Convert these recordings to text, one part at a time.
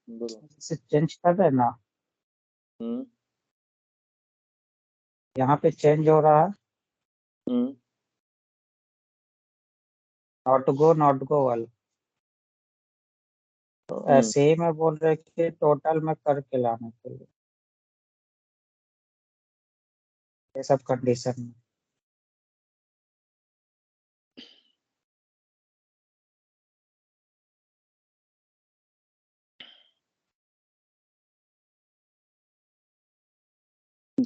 बोलो। इसे चेंज कर रहे हैं ना, हम्म यहाँ पे चेंज हो रहा है, हम्म नॉट गो वाला। तो हम्म ऐसे ही मैं बोल रहे कि टोटल में करके लाने के लिए, ये सब कंडीशन में।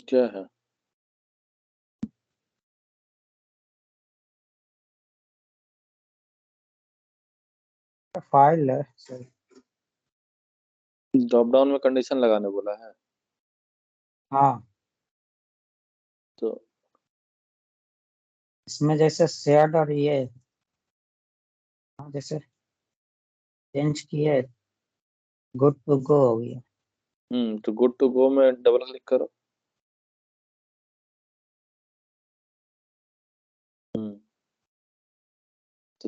क्या है? फाइल है सही। ड्रॉप डाउन में कंडीशन लगाने बोला है हाँ, तो। इसमें जैसे शेयर्ड और ये, हाँ, जैसे चेंज किए, गुड टू गो हो गया। तो गुड टू गो में डबल क्लिक करो। हम्म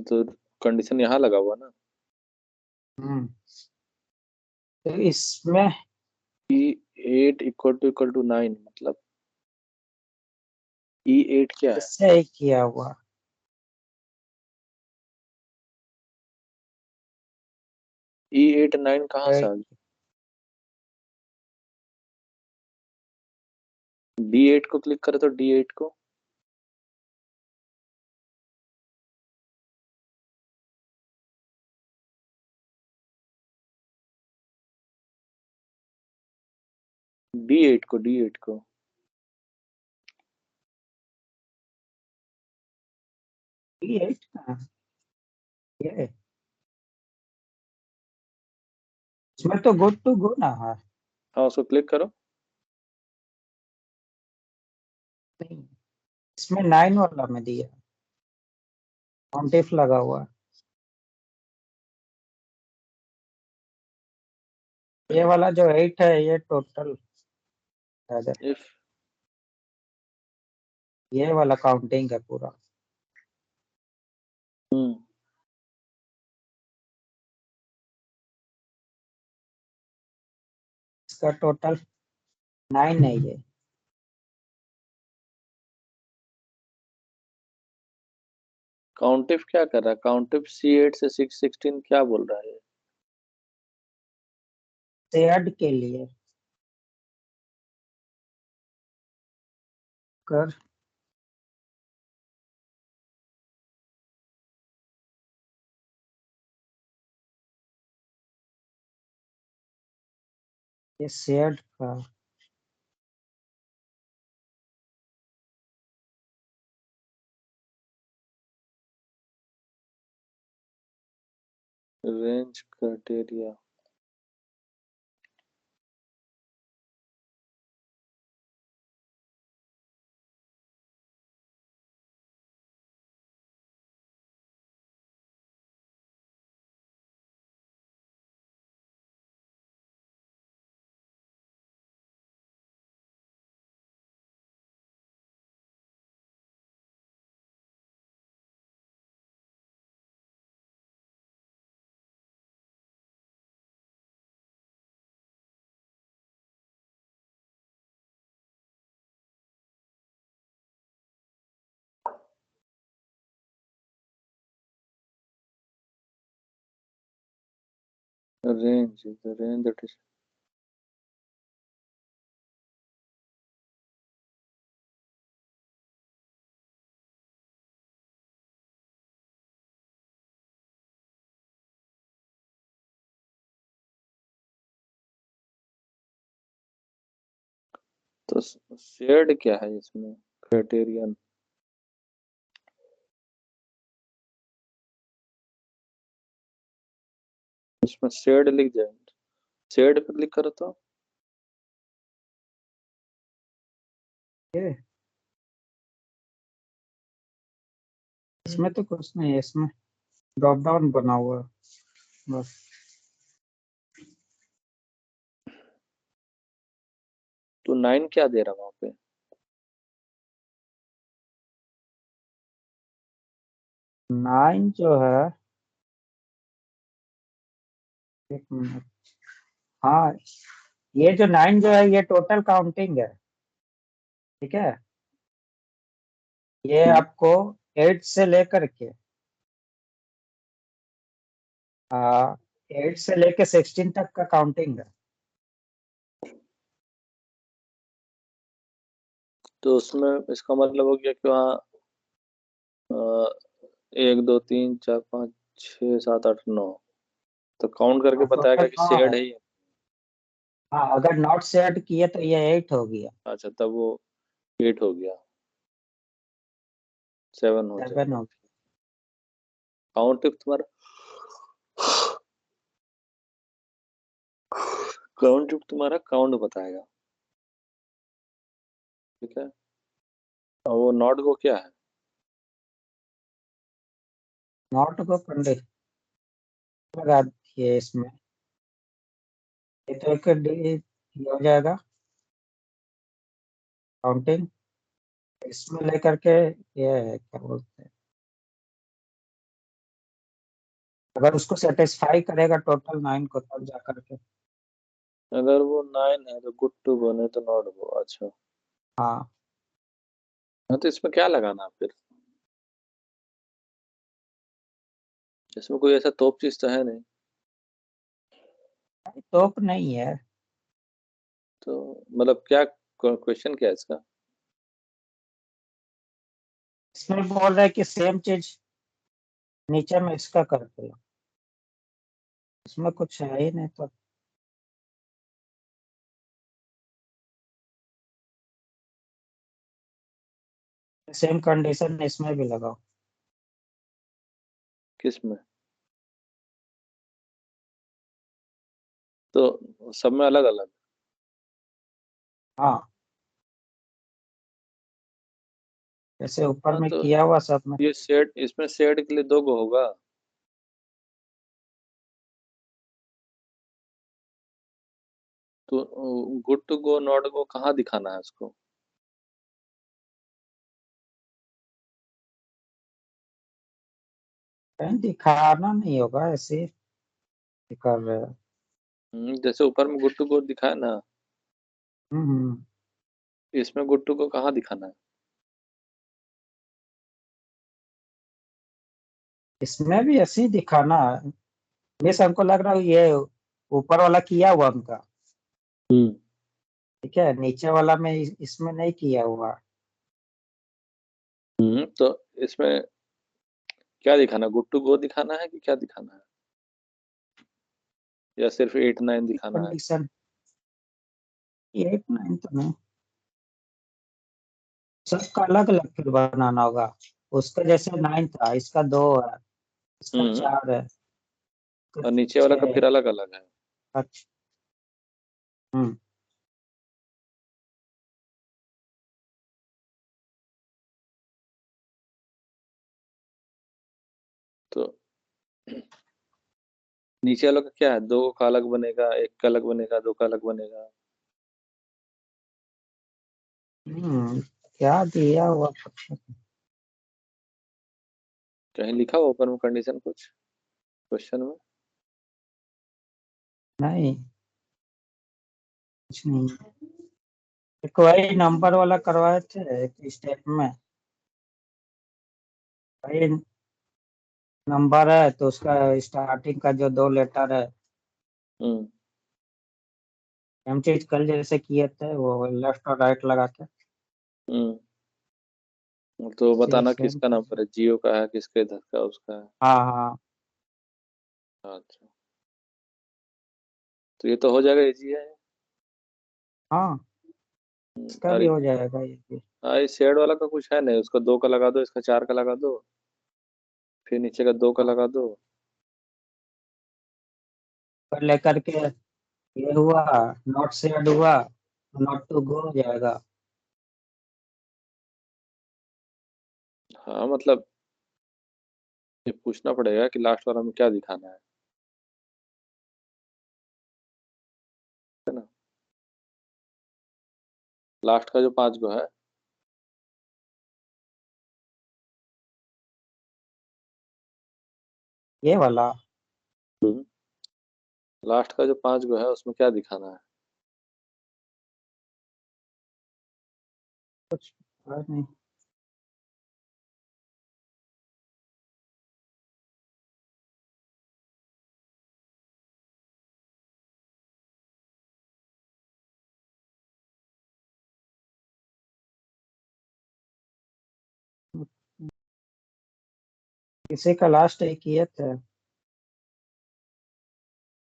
तो कंडीशन यहाँ लगा हुआ ना। हम्म तो इसमें E8 इक्वल टू 9 मतलब E8 क्या है? इससे ही किया हुआ। E8 9 कहाँ से आ गया? D8 को क्लिक करे तो D8 को। D8 को ये ये इसमें तो गुड टू गो ना है। हाँ उसको क्लिक करो। नहीं, इसमें 9 वाला में दिया, कॉन्टिफ लगा हुआ है। ये वाला जो 8 है, ये टोटल है। इफ ये वाला काउंटिंग है पूरा। हम्म इसका टोटल 9 है ये। काउंटिफ क्या कर रहा है? काउंटिफ C8 से 616 क्या बोल रहा है? शेयर्ड के लिए कर, ये शेयर्ड का। Range criteria. Range the range that is तो शेयर्ड क्या है इसमें क्राइटेरियन? इसमें शेयर्ड लिख जाए। शेयर्ड पे क्लिक करो तो ये इसमें तो कुछ नहीं है, इसमें ड्रॉप डाउन बना हुआ है बस। तो 9 क्या दे रहा वहां पे? 9 जो है, एक मिनट, हाँ, ये जो 9 जो है ये टोटल काउंटिंग है, ठीक है। ये आपको 8 से लेकर के 8 से लेके 16 तक का काउंटिंग है। तो उसमें इसका मतलब हो गया कि वहाँ 1 2 3 4 5 6 7 8 9, तो काउंट करके बताएगा टोटल कि 9 शेड है। है ही। हाँ, अगर नॉट सेट किए तो ये 8 हो गया। अच्छा, तब वो 8 हो गया, 7 हो 7 जाएगा। हो गया। काउंट तुम्हारा काउंट बताएगा, ठीक है। और वो नॉट को क्या है? नॉट को कंडीशन लगा दिए इसमें, ये तो एक ये हो जाएगा काउंटिंग, इसमें लेकर के ये है, क्या बोलते हैं, अगर उसको सेटिस्फाई करेगा टोटल 9 को तब जा करके। अगर वो 9 है तो गुड टू गो, नहीं तो नॉट गो। अच्छा, हाँ, हाँ, तो इसमें क्या लगाना फिर? इसमें कोई ऐसा तोप चीज तो है नहीं। टॉप नहीं है। तो मतलब क्या क्वेश्चन क्या है इसका? इसमें बोल रहा है कि सेम चीज नीचे में इसका करते हो, इसमें कुछ है ही नहीं तो। सेम कंडीशन इसमें भी लगाओ। किस में? तो सब में अलग अलग? हाँ, जैसे ऊपर हाँ, में तो किया हुआ सब में। ये सेट, इसमें सेट के लिए 2 गो होगा। तो good to go not go कहाँ दिखाना है उसको? कहीं दिखाना नहीं होगा, ऐसे ही कर रहे हो। जैसे ऊपर में गुड टू गो दिखाया ना, हम्म। इसमें गुड टू गो कहाँ दिखाना है? इसमें भी ऐसे ही दिखाना है। मिस हमको लग रहा है ये ऊपर वाला किया हुआ उनका, हम्म। ठीक है, नीचे वाला में इसमें नहीं किया हुआ। तो इसमें क्या दिखाना, गुड टू गो दिखाना है कि क्या दिखाना है, या सिर्फ 8 9 दिखाना है? कंडीशन 8 9 तो नहीं, सबका अलग अलग फिर बनाना होगा। उसका जैसे 9 था, इसका 2 है, इसका हम्म 4 है, और इसका नीचे वाला 6 का है। फिर अलग अलग है। अच्छा। हम्म। तो नीचे वाला का क्या है, 2 का अलग बनेगा, 1 का अलग बनेगा, 2 का अलग बनेगा? क्या दिया हुआ पता कहीं लिखा हो ऊपर में कंडीशन कुछ क्वेश्चन में? नहीं, कुछ नहीं। एक वही नंबर वाला करवाए थे एक स्टेप में, वही नंबर है तो उसका स्टार्टिंग का जो 2 लेटर है, हम्म हम चीज कल जैसे किए थे वो लेफ्ट और राइट लगा के। हम्म तो सेम बताना सेम किसका चीज। नंबर है, जियो का है, किसके इधर का उसका है? हाँ हाँ। अच्छा, तो ये तो हो जाएगा, इजी है। हाँ, इसका भी अरे, हो जाएगा ये भी। हाँ, इस शेड वाला का कुछ है नहीं, उसका 2 का लगा दो, इसका 4 का लगा दो, फिर नीचे का 2 का हाँ, लगा दो। पर लेकर के ये हुआ, नॉट सेड हुआ, नॉट टू गो हो जाएगा। हाँ, मतलब ये पूछना पड़ेगा कि लास्ट वाला में क्या दिखाना है ना? लास्ट का जो 5 गो है। ये वाला हम्म लास्ट का जो 5 गो है उसमें क्या दिखाना है? कुछ और नहीं। किसी का लास्ट एक किए थे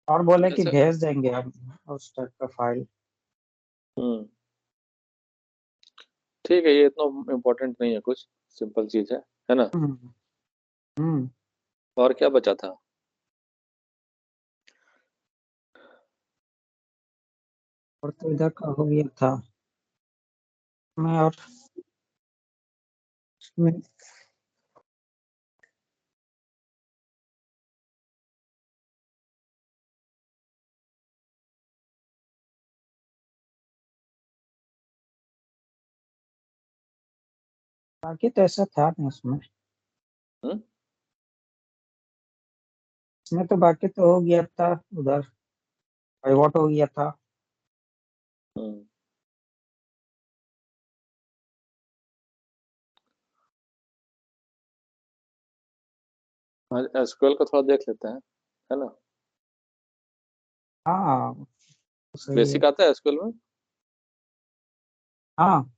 और बोले कि जैसे भेज देंगे हम उस टाइप का फाइल। हम्म ठीक है, ये इतना इम्पोर्टेंट नहीं है, कुछ सिंपल चीज है ना? हम्म। हम्म। और क्या बचा था? और तो इधर का हो गया था। मैं और उसमें बाकी तो ऐसा था नहीं उसमें। हम्म इसमें तो बाकी तो हो गया था उधर। पाइवॉट हो गया था। हम्म आज एसक्यूएल को थोड़ा देख लेते हैं, है ना? हाँ सही है। बेसिक आता है एसक्यूएल में? हाँ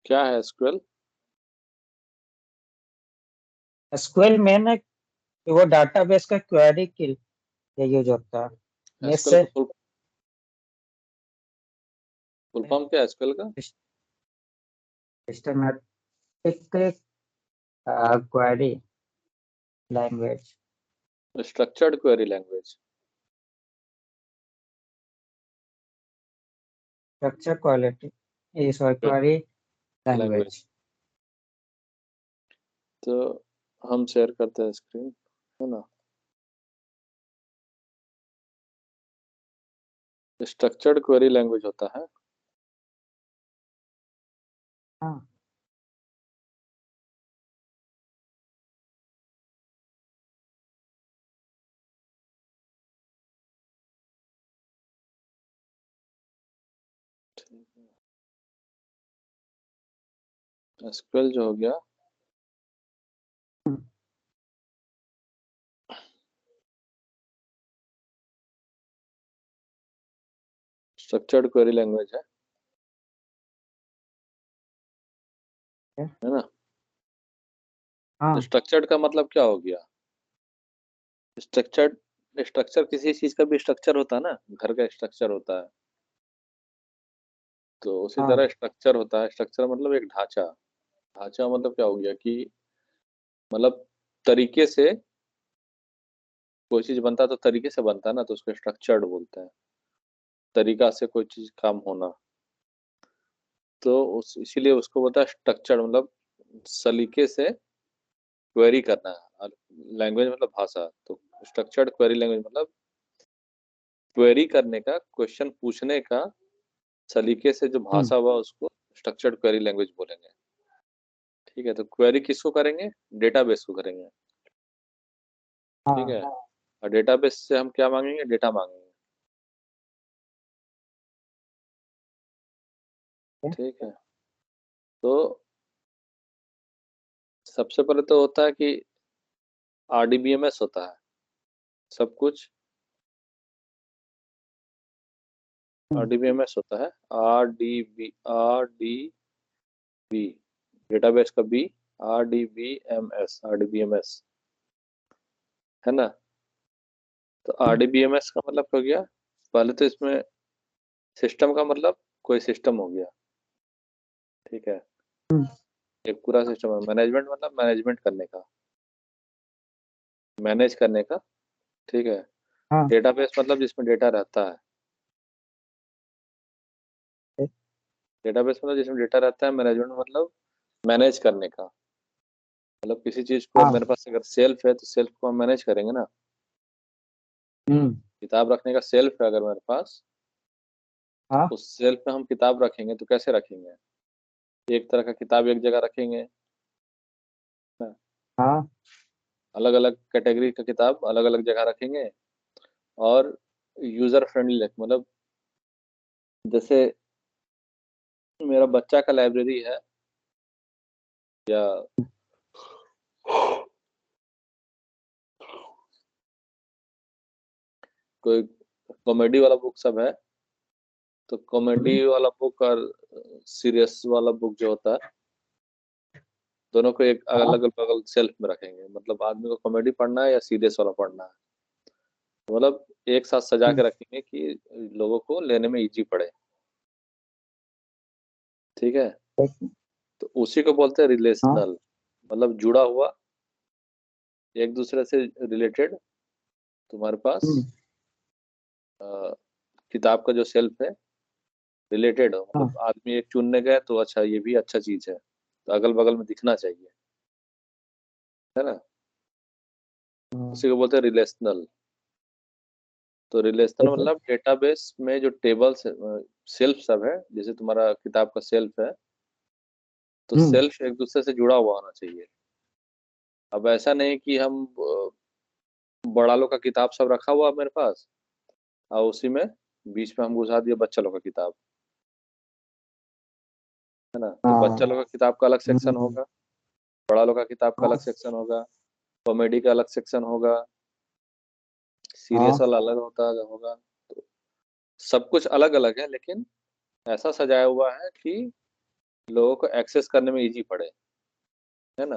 क्या है एसक्यूएल? एसक्यूएल में ना वो डाटाबेस का क्वेरी के लिए यूज होता है। एसक्यूएल जैसे का फुल फॉर्म क्या है एसक्यूएल का? Systematic query language. Structured query language. Structure quality query language. Language. तो हम शेयर करते हैं स्क्रीन, है ना? स्ट्रक्चर्ड क्वेरी लैंग्वेज होता है। हाँ एसक्यूएल जो हो गया, स्ट्रक्चर्ड क्वेरी लैंग्वेज है ना? हाँ स्ट्रक्चर्ड का मतलब क्या हो गया? स्ट्रक्चर्ड, स्ट्रक्चर किसी चीज का भी स्ट्रक्चर होता है ना, घर का स्ट्रक्चर होता है, तो उसी हाँ तरह स्ट्रक्चर होता है। स्ट्रक्चर मतलब एक ढांचा। ढांचा मतलब क्या हो गया कि मतलब तरीके से कोई चीज बनता है तो तरीके से बनता है ना, तो उसको स्ट्रक्चर्ड बोलते हैं। तरीका से कोई चीज काम होना, तो उस इसीलिए उसको बोलता है स्ट्रक्चर्ड, मतलब सलीके से क्वेरी करना है। और लैंग्वेज मतलब भाषा, तो स्ट्रक्चर्ड क्वेरी लैंग्वेज मतलब क्वेरी करने का, क्वेश्चन पूछने का सलीके से जो हम्म, भाषा हुआ उसको स्ट्रक्चर्ड क्वेरी लैंग्वेज बोलेंगे। ठीक है, तो क्वेरी किसको करेंगे? डेटाबेस को करेंगे। ठीक है, हाँ और डेटाबेस से हम क्या मांगेंगे? डेटा मांगेंगे। ठीक है, तो सबसे पहले तो होता है कि आरडीबीएमएस होता है सब कुछ। हम्म, आरडीबीएमएस होता है, आर डी बी, डेटाबेस का बी, आरडीबीएमएस है ना? तो हम्म, आरडीबीएमएस का मतलब क्या हो गया? पहले तो इसमें सिस्टम का मतलब कोई सिस्टम हो गया। ठीक है, हम्म, एक पूरा सिस्टम है। मैनेजमेंट मतलब मैनेजमेंट करने का, मैनेज करने का। ठीक है, हाँ डेटाबेस मतलब जिसमें डेटा रहता है। डेटाबेस मतलब जिसमें डेटा रहता है। मैनेजमेंट मतलब मैनेज करने का, मतलब किसी चीज को, अब हाँ मेरे पास अगर सेल्फ है तो सेल्फ को हम मैनेज करेंगे ना। हम्म, किताब रखने का सेल्फ है अगर मेरे पास, हाँ उस सेल्फ में हम किताब रखेंगे तो कैसे रखेंगे? एक तरह का किताब एक जगह रखेंगे ना। हाँ अलग अलग कैटेगरी का किताब अलग अलग जगह रखेंगे और यूजर फ्रेंडली मतलब जैसे मेरा बच्चा का लाइब्रेरी है या कोई कॉमेडी वाला बुक सब है, तो कॉमेडी वाला बुक और सीरियस वाला बुक जो होता है दोनों को एक हाँ अलग बगल शेल्फ में रखेंगे। मतलब आदमी को कॉमेडी पढ़ना है या सीरियस वाला पढ़ना है, तो मतलब एक साथ सजा के रखेंगे कि लोगों को लेने में इजी पड़े। ठीक है, तो उसी को बोलते हैं हाँ रिलेशनल, मतलब जुड़ा हुआ, एक दूसरे से रिलेटेड। तुम्हारे पास हम्म, अ, किताब का जो शेल्फ है रिलेटेड हो, हाँ मतलब आदमी एक चुनने गए तो अच्छा ये भी अच्छा चीज है तो अगल बगल में दिखना चाहिए, है ना। हाँ, उसी को बोलते हैं रिलेशनल। तो रिलेशनल ठीक है। मतलब डेटाबेस में जो टेबल्स सेल्फ सब है, जैसे तुम्हारा किताब का सेल्फ है तो हम्म, सेल्फ एक दूसरे से जुड़ा हुआ होना चाहिए। अब ऐसा नहीं कि हम बड़ा लोग का किताब सब रखा हुआ है मेरे पास और उसी में बीच में हम घुसा दिए बच्चा लोग का किताब, है ना। तो बच्चा हाँ लोग का किताब का अलग सेक्शन हम्म, होगा, बड़ा लोग का किताब का अलग हाँ सेक्शन होगा, कॉमेडी का अलग सेक्शन होगा, सीरियस हाँ वाला अलग होगा। तो सब कुछ अलग अलग है, लेकिन ऐसा सजाया हुआ है कि लोगों को एक्सेस करने में इजी पड़े, है ना।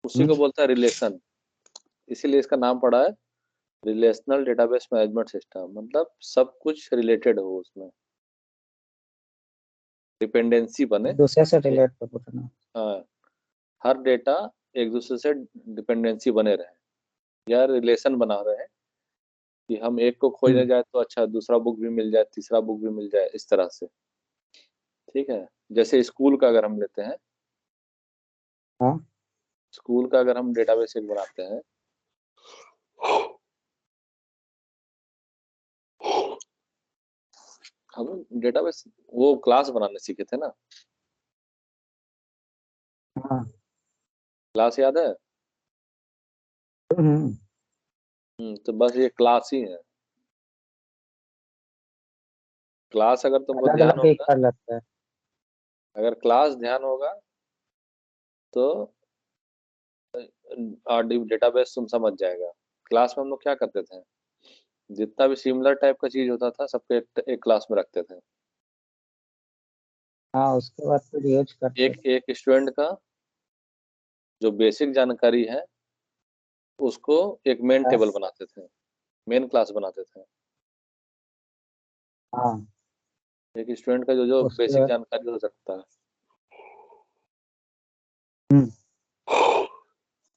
उसी हम्म, को बोलता है रिलेशन, इसीलिए इसका नाम पड़ा है रिलेशनल डेटाबेस मैनेजमेंट सिस्टम। मतलब सब कुछ रिलेटेड हो उसमें, डिपेंडेंसी बने। एक दूसरे से ए- रिलेट कर पूछना। हाँ, हर डेटा एक दूसरे से डिपेंडेंसी बने रहे या रिलेशन बना रहे, कि हम एक को खोजने हम्म, जाए तो अच्छा दूसरा बुक भी मिल जाए, तीसरा बुक भी मिल जाए, इस तरह से। ठीक है, जैसे स्कूल का अगर हम लेते हैं, हाँ स्कूल का अगर हम डेटाबेस एक बनाते हैं, हम डेटाबेस वो क्लास बनाने सीखे थे ना, हाँ क्लास याद है। हम्म, तो बस ये क्लास ही है। क्लास अगर तुमको अलग ध्यान अलग ही होगा, कर लगता है। अगर क्लास ध्यान होगा तो डेटाबेस तुम समझ जाएगा। क्लास में हम लोग क्या करते थे, जितना भी सिमिलर टाइप का चीज होता था सबको एक क्लास में रखते थे। हाँ उसके बाद फिर यूज करते। एक एक स्टूडेंट का जो बेसिक जानकारी है उसको एक मेन हाँ टेबल बनाते थे, मेन क्लास बनाते थे। हाँ, एक स्टूडेंट का जो जो उसके बेसिक बाद जानकारी हो सकता है, हम्म,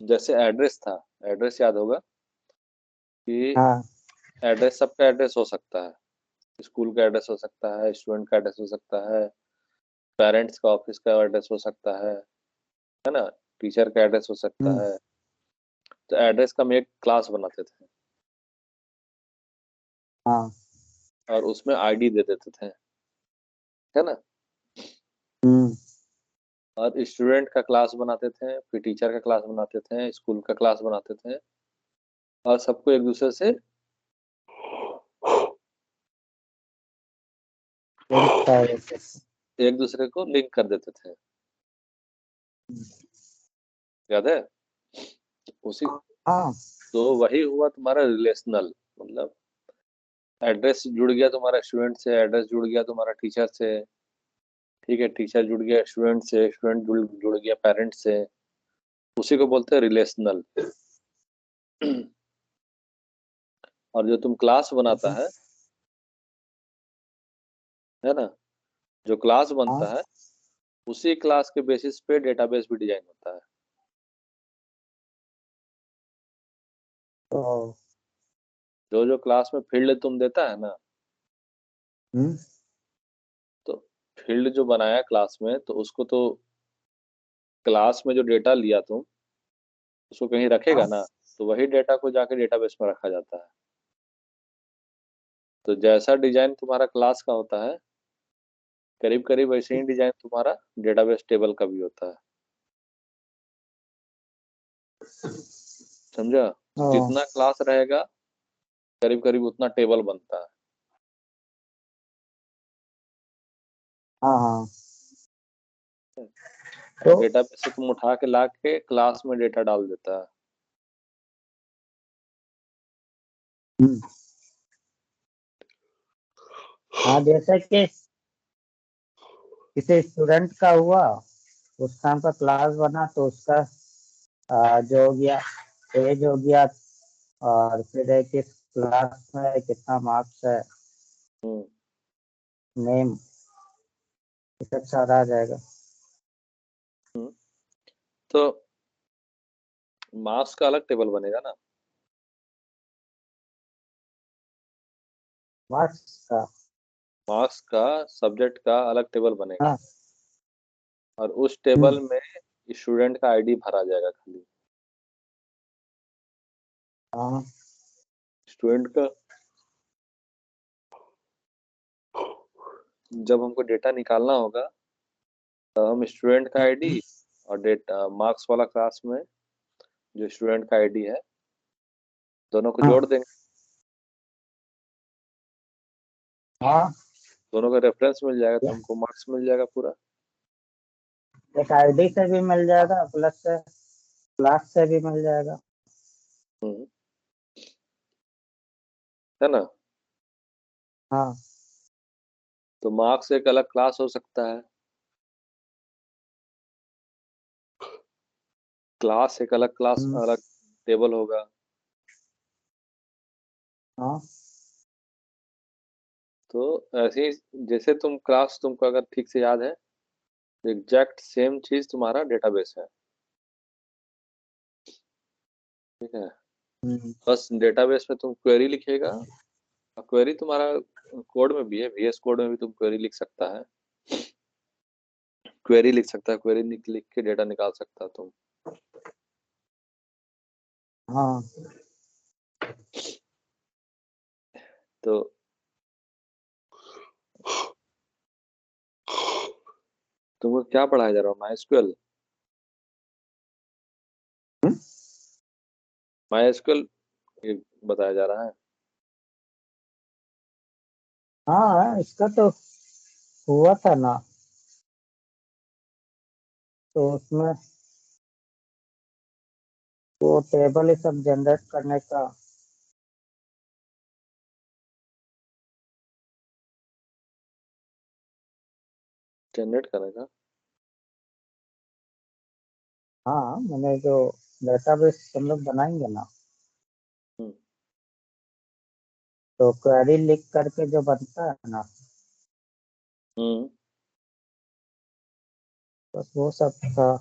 जैसे एड्रेस था, एड्रेस याद होगा कि हाँ एड्रेस सबका एड्रेस हो सकता है, स्कूल का एड्रेस हो सकता है, स्टूडेंट का एड्रेस हो सकता है, पेरेंट्स का ऑफिस का एड्रेस हो सकता है ना, टीचर का एड्रेस हो सकता हम्म, है। तो एड्रेस का हम एक क्लास बनाते थे हाँ और उसमें आईडी दे देते थे, है ना। हम्म, और स्टूडेंट का क्लास बनाते थे, फिर टीचर का क्लास बनाते थे, स्कूल का क्लास बनाते थे, और सबको एक दूसरे से लिंक कर देते थे। एक दूसरे को लिंक कर देते थे। याद है उसी। हाँ तो वही हुआ तुम्हारा रिलेशनल, मतलब एड्रेस जुड़ गया तुम्हारा स्टूडेंट से, एड्रेस जुड़ गया तुम्हारा टीचर से। ठीक है, टीचर जुड़ गया स्टूडेंट से, स्टूडेंट जुड़ गया पेरेंट्स से। उसी को बोलते हैं रिलेशनल। और जो तुम क्लास ठीक बनाता है। है ना, जो क्लास हाँ बनता है उसी क्लास के बेसिस पे डेटाबेस भी डिजाइन होता है। तो जो जो क्लास में फील्ड तुम देता है ना, हम्म, तो फील्ड जो बनाया क्लास में तो उसको तो क्लास में जो डेटा लिया तुम उसको कहीं रखेगा हाँ ना, तो वही डेटा को जाके डेटाबेस में रखा जाता है। तो जैसा डिजाइन तुम्हारा क्लास का होता है करीब करीब वैसे ही डिजाइन तुम्हारा डेटाबेस टेबल का भी होता है। समझा? ओ, जितना क्लास रहेगा करीब करीब उतना टेबल बनता है। हाँ हाँ। और तो डेटाबेस से तुम उठा के ला के क्लास में डेटा डाल देता है। हम्म, हाँ, जैसे कि किसी स्टूडेंट का हुआ, उस टाइम का क्लास बना तो उसका जो हो गया, एज हो गया, और फिर है किस क्लास में है, कितना मार्क्स है, हम्म। नेम, ये सब सारा आ जाएगा। हम्म। तो मार्क्स का अलग टेबल बनेगा ना। मार्क्स का। मार्क्स का सब्जेक्ट का अलग टेबल बनेगा। हाँ। और उस टेबल में स्टूडेंट का आईडी भरा जाएगा खाली। हाँ स्टूडेंट का जब हमको डेटा निकालना होगा तो हम स्टूडेंट का आईडी और डेटा मार्क्स वाला क्लास में जो स्टूडेंट का आईडी है दोनों को हाँ जोड़ देंगे। हाँ। दोनों का रेफरेंस मिल जाएगा तो हमको मार्क्स मिल जाएगा पूरा। एक आईडी से भी मिल जाएगा, प्लस से क्लास से भी मिल जाएगा। हम्म। है ना। हाँ तो मार्क्स एक अलग क्लास हो सकता है, क्लास एक अलग क्लास हम्म, अलग टेबल होगा। हाँ तो ऐसे ही जैसे तुम क्लास तुमको अगर ठीक से याद है तो एग्जैक्ट सेम चीज तुम्हारा डेटाबेस है। ठीक है। हम्म, बस डेटाबेस में तुम क्वेरी लिखेगा। और क्वेरी तुम्हारा कोड में भी है, VS कोड में भी तुम क्वेरी लिख सकता है। क्वेरी लिख सकता है, क्वेरी लिख लिख के डेटा निकाल सकता है तुम। हाँ। तो तुमको क्या पढ़ाया जा रहा है, MySQL? हम्म, MySQL बताया जा रहा है। हाँ, इसका तो हुआ था ना, तो उसमें वो टेबल ये सब जनरेट करने का। जनरेट करेगा। हाँ, मैंने जो डेटाबेस हम लोग बनाएंगे ना, हम्म। तो क्वेरी लिख करके जो बनता है ना, हम्म। बस वो सब था।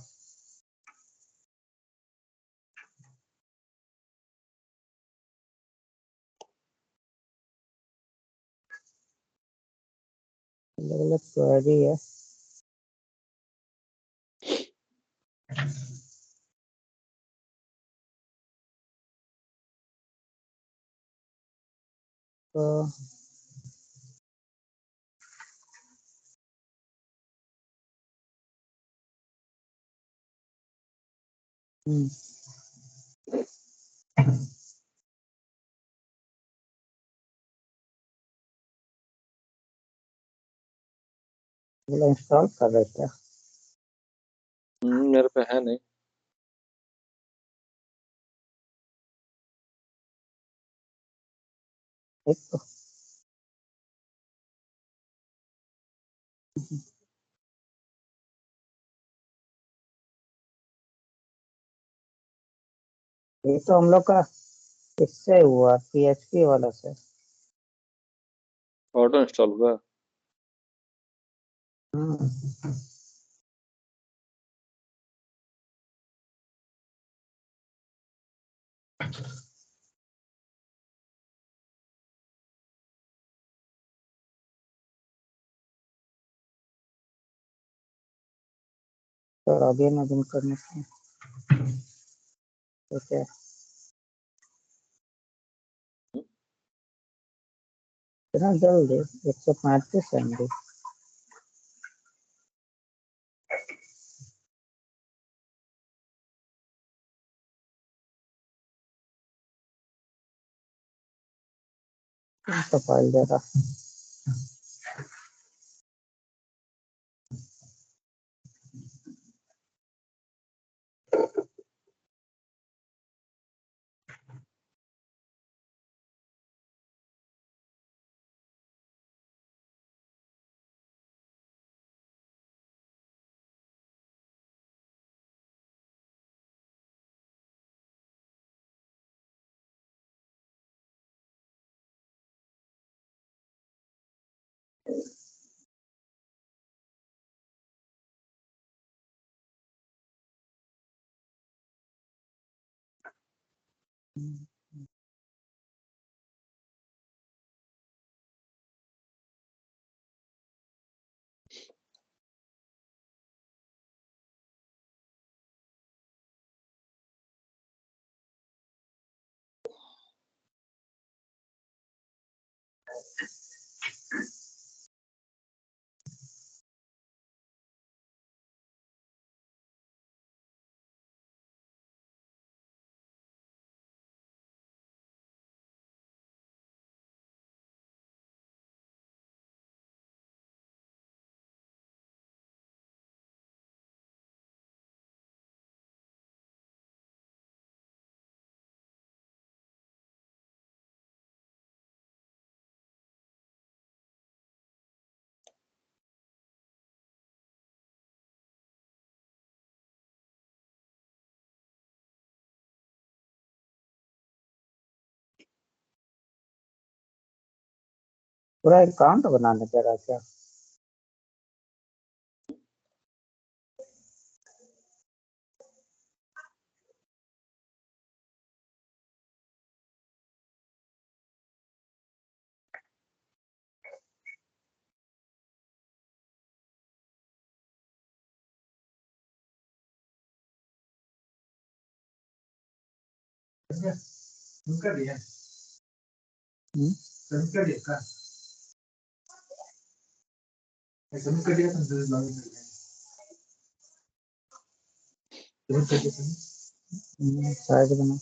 अलग अलग क्वेरी है। तो हम्म, इंस्टॉल कर रहे थे। मेरे पे है नहीं। एक तो ये तो हम लोग का इससे हुआ, PHP वाला से। ऑटो इंस्टॉल हुआ। हम्म, तो आगे नवीन करने से तो क्या, इतना जल्दी 135 MB? तो फाइल दे रहा। पूरा अकाउंट बनाने दे रहा क्या? साइज बना,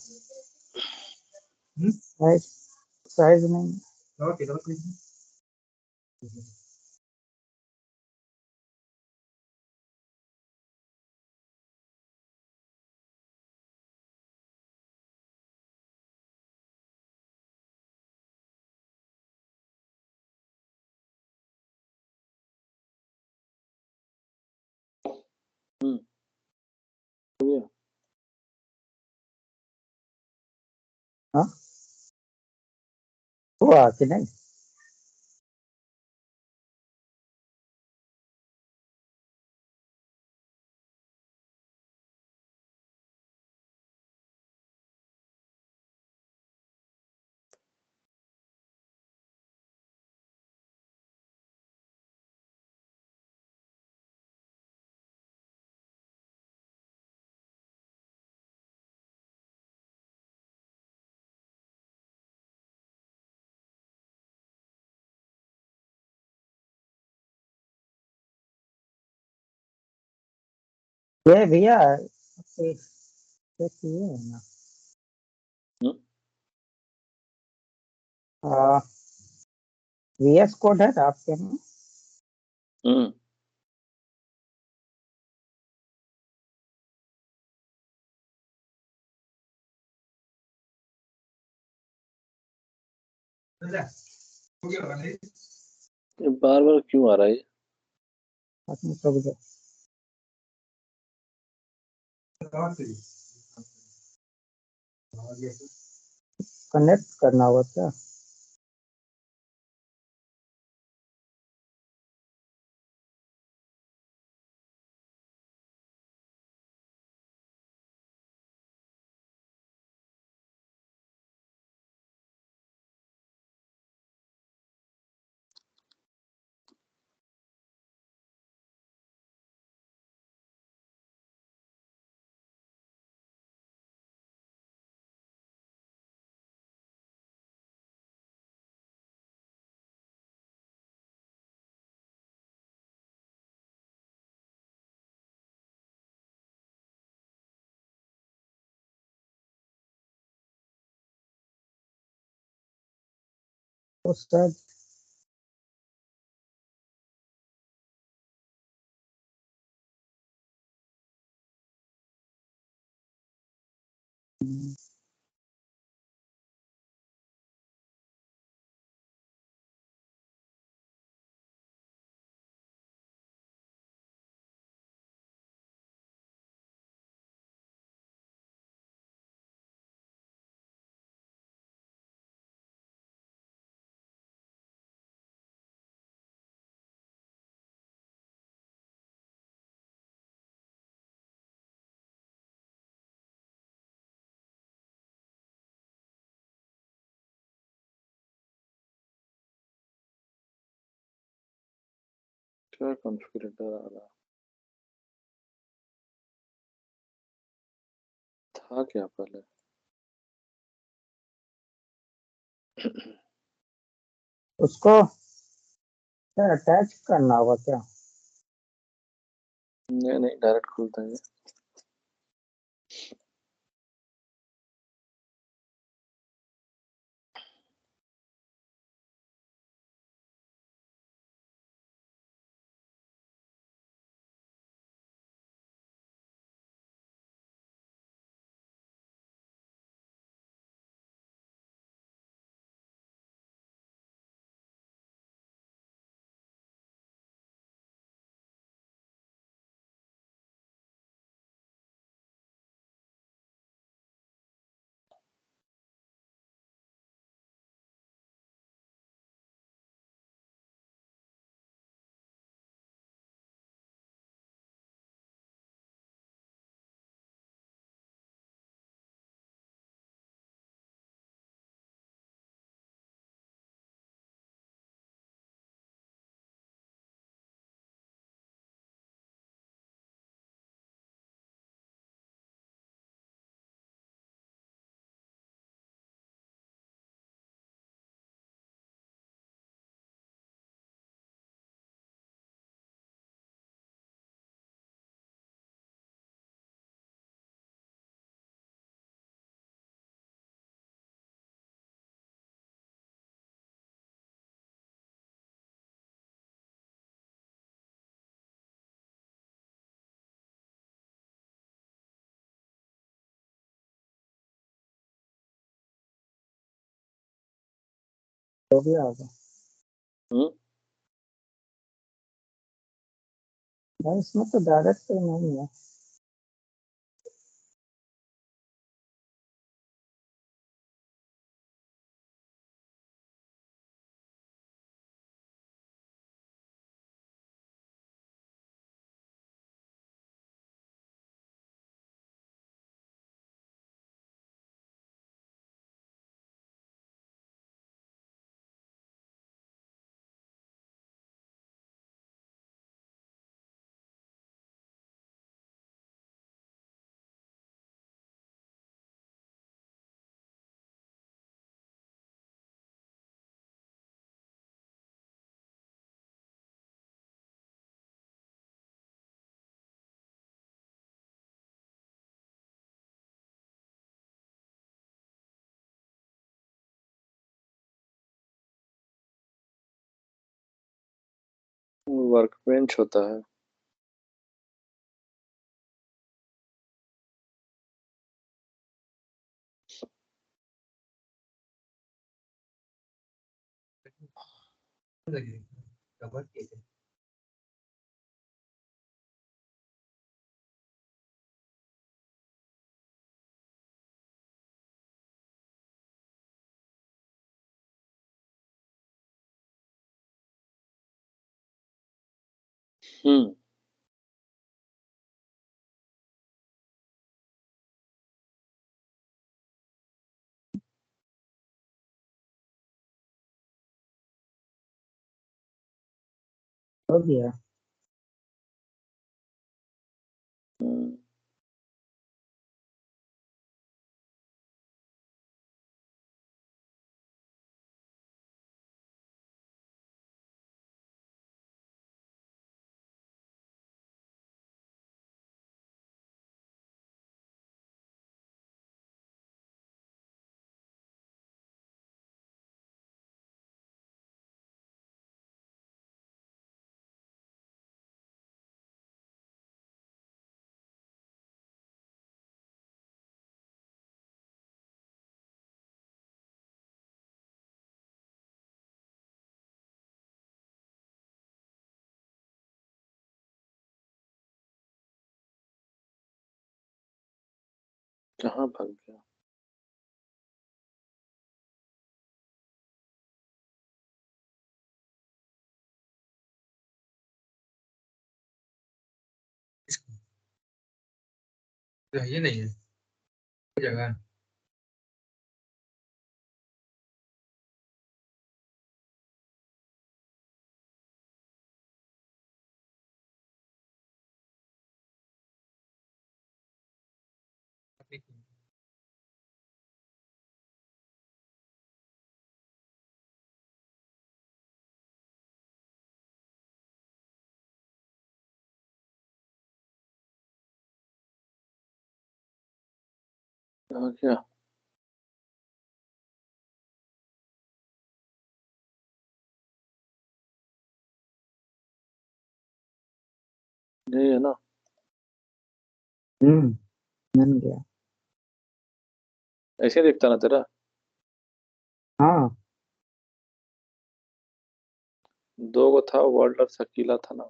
साइज साइज नहीं। हो गया। हाँ हुआ कि नहीं? ये भैया ये है ना, VS कोड है ना आपके में? हम्म ये बार बार क्यों आ रहा है ये? अपने सब कनेक्ट करना होगा क्या? उसका क्या कॉन्फ़िगरेटर आ रहा था क्या पहले? उसको क्या अटैच करना होगा क्या? नहीं नहीं, डायरेक्ट खुलता है। जो भी होगा हम्म। भाई, इसमें तो डायरेक्ट तो नहीं है। वर्क बेंच होता है। हम्म। हो गया। हम्म। कहाँ भाग गया? ये नहीं है जगह। कहाँ गया? नहीं है ना? बन गया। ऐसे दिखता ना तेरा? हाँ, 2 गो था, वर्ल्ड और शकीला था ना?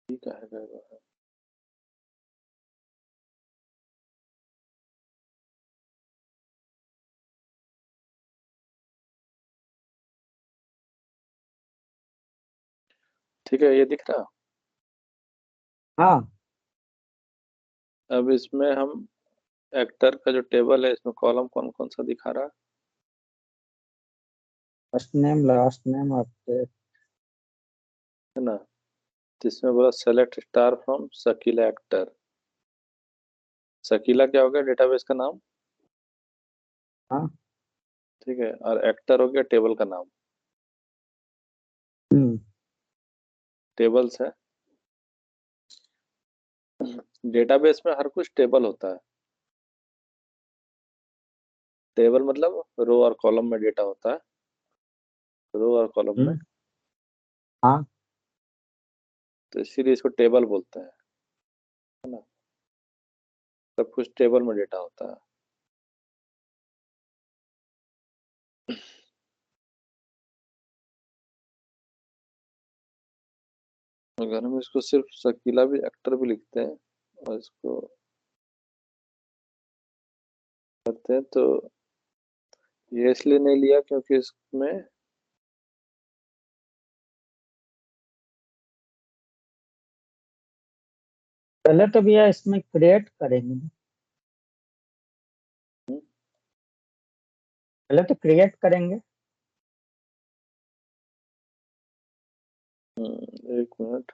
ठीक है गया। ठीक है, ये दिख रहा। हाँ, अब इसमें हम एक्टर का जो टेबल है, इसमें कॉलम कौन कौन सा दिखा रहा है? First name, last name, update. है ना? जिसमें बोला select star from sakila actor. Sakila क्या हो गया? डेटाबेस का नाम। हाँ। ठीक है, और एक्टर हो गया टेबल का नाम। हम्म। टेबल्स है। डेटाबेस में हर कुछ टेबल होता है। टेबल मतलब रो और कॉलम में डेटा होता है। रो और कॉलम में। हाँ। तो इसीलिए इसको टेबल बोलते हैं। है ना? सब कुछ टेबल में डेटा होता है। अगर हम इसको सिर्फ शकीला भी एक्टर भी लिखते हैं और इसको करते हैं, तो ये इसलिए नहीं लिया क्योंकि इसमें पहले तो भैया इसमें क्रिएट करेंगे ना। पहले तो क्रिएट करेंगे। एक मिनट।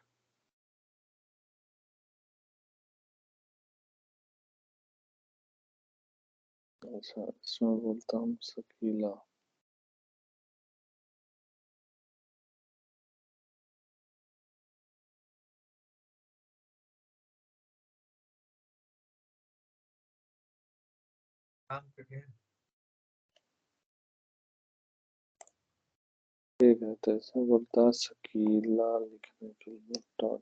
अच्छा, इसमें बोलता हूँ शकीला। ठीक है, तो इसमें बोलता है शकीला लिखने के लिए डॉट।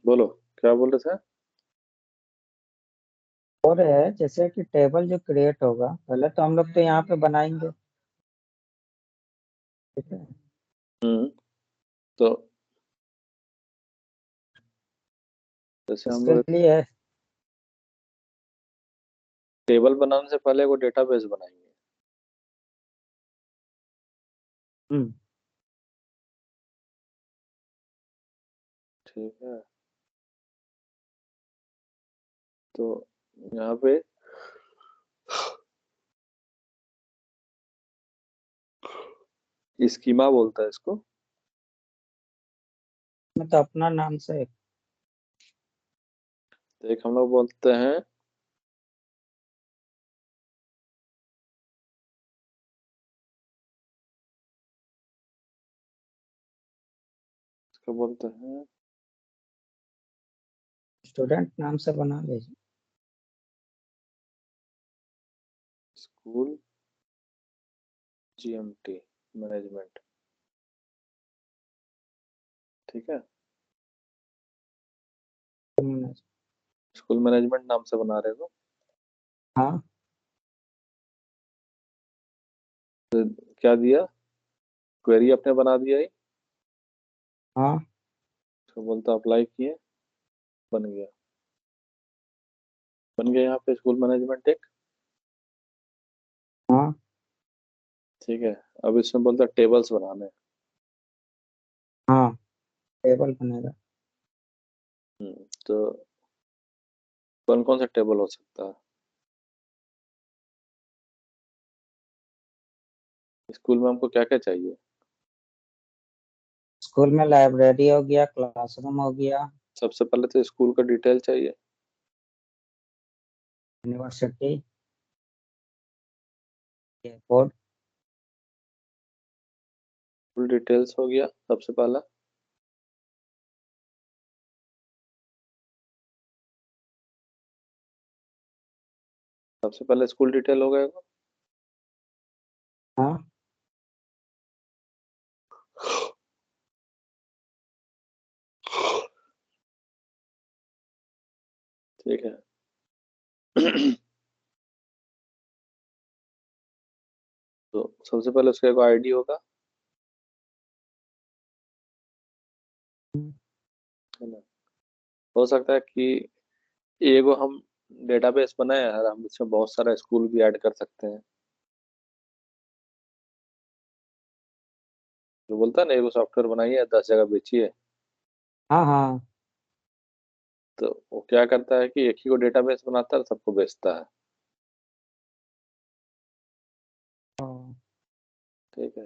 बोलो, क्या बोल रहे थे? और है जैसे कि टेबल जो क्रिएट होगा, पहले तो हम लोग तो यहाँ पे बनाएंगे। ठीक है। तो जैसे हम इसके लोग लिए टेबल बनाने से पहले वो डेटाबेस बनाएंगे। हम्म ठीक है, तो यहाँ पे स्कीमा बोलता है इसको। मैं तो अपना नाम से तो एक हम लोग बोलते हैं इसको बोलते हैं स्टूडेंट नाम से बना लीजिए। School GMT management. ठीक है, स्कूल मैनेजमेंट नाम से बना रहे हो। हाँ तो क्या दिया, क्वेरी अपने बना दिया ही, हाँ उसको बोलते अप्लाई किए, बन गया, बन गया यहाँ पे स्कूल मैनेजमेंट एक। हाँ ठीक है, अब इसमें बोलता है टेबल्स बनाने हैं। हाँ टेबल बनेगा। तो कौन कौन सा टेबल हो सकता है स्कूल में, हमको क्या क्या चाहिए। स्कूल में लाइब्रेरी हो गया, क्लासरूम हो गया, सबसे पहले तो स्कूल का डिटेल चाहिए। यूनिवर्सिटी, एयरपोर्ट, फुल डिटेल्स हो गया सबसे पहला। सबसे पहले स्कूल डिटेल हो गएगा। हाँ ठीक है। तो सबसे पहले उसका एक आईडी होगा, है ना। हो सकता है कि एगो हम डेटाबेस बनाए और हम इसमें बहुत सारा स्कूल भी ऐड कर सकते हैं। जो बोलता है ना, एगो सॉफ्टवेयर बनाइए 10 जगह बेचिए। हाँ हाँ तो वो क्या करता है कि एक ही को डेटाबेस बनाता है और सबको बेचता है। हाँ, ठीक है,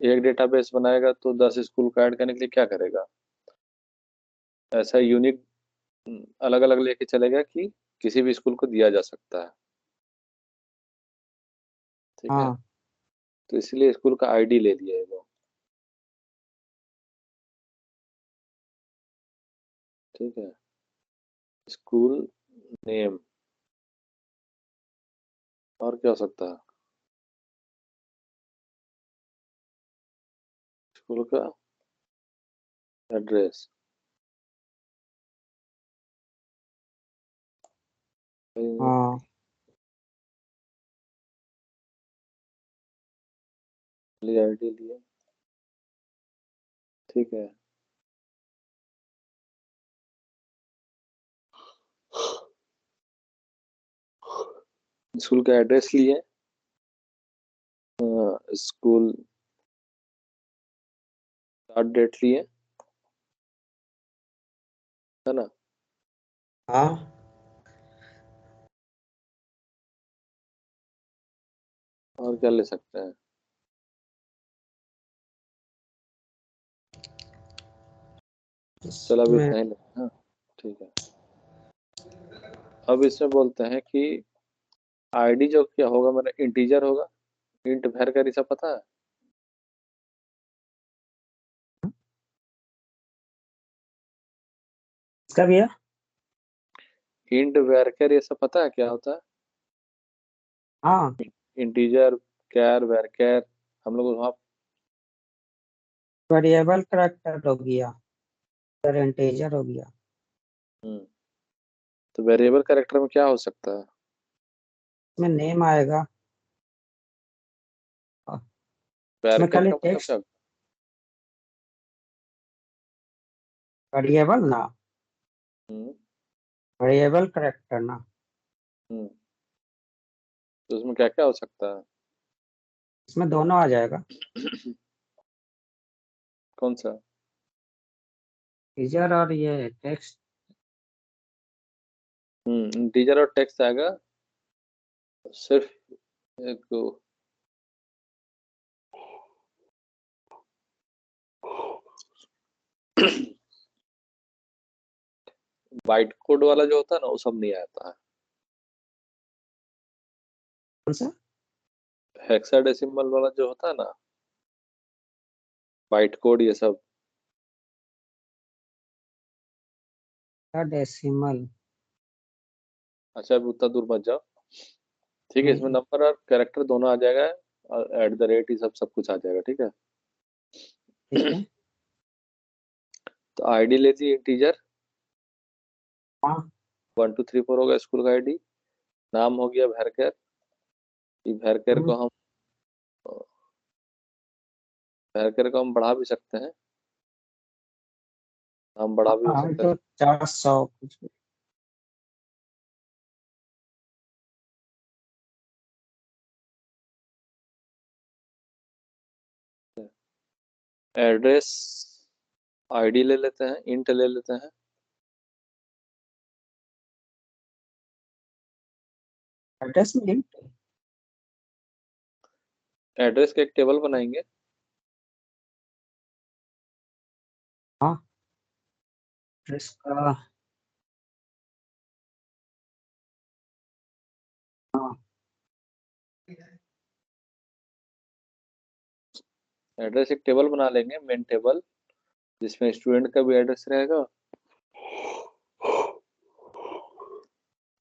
एक डेटाबेस बनाएगा तो 10 स्कूल को ऐड करने के लिए क्या करेगा, ऐसा यूनिक अलग अलग लेके चलेगा कि किसी भी स्कूल को दिया जा सकता है। ठीक है, हाँ तो इसलिए स्कूल का आईडी ले लिया है वो। ठीक है, स्कूल नेम, और क्या हो सकता है, स्कूल का एड्रेस, हाँ आईडी लिए। ठीक है, स्कूल का एड्रेस लिए, स्कूल स्टार्ट डेट लिए, है ना। हाँ और क्या ले सकते हैं, चलो अभी इसमें इतना ही लेते हैं। हाँ, ठीक है। अब इसमें बोलते हैं कि आईडी जो क्या होगा, मेरा इंटीजर होगा, इंट भर कर, सब पता है। इसका भी है। इंट वैरकर ये सब पता है क्या होता है। हाँ इंटीजर, कैर, वैरकर, हम लोग वहाँ। वेरिएबल करेक्टर हो गया, फिर इंटीजर हो गया। हम्म, तो वेरिएबल कैरेक्टर में क्या हो सकता है। इसमें नेम आएगा, और इसमें वैरकर खाली का मतलब क्या। टेक्स्ट, वेरिएबल ना, हम्म वेरिएबल करेक्टर ना। हम्म, तो उसमें क्या क्या हो सकता है। इसमें दोनों आ जाएगा, कौन सा। इंटीजर और ये टेक्स्ट। इंटीजर और टेक्स्ट आएगा, सिर्फ एक बाइट कोड वाला जो होता है ना वो सब नहीं आता है। कौन सा? हेक्साडेसिमल वाला जो होता है ना, बाइट कोड ये सब। डेसिमल? अच्छा अभी उतना दूर मत जाओ। ठीक है, इसमें नहीं। नंबर और कैरेक्टर दोनों आ जाएगा, और एट द रेट ये सब सब कुछ आ जाएगा, ठीक है। ठीक है। तो आईडी लेती है इंटीजर, हाँ। 1234 होगा स्कूल का आईडी। नाम हो गया भैरकर, ये भैरकर को हम भैरकर को हम बढ़ा भी सकते हैं, हम बढ़ा भी हो हाँ सकते तो 400 कुछ। हैं। एड्रेस आईडी ले लेते हैं, इंट ले लेते हैं। एड्रेस में hint? एड्रेस का एक टेबल बनाएंगे। हाँ। एड्रेस का। हाँ। एड्रेस एक टेबल बना लेंगे, मेन टेबल, जिसमें स्टूडेंट का भी एड्रेस रहेगा,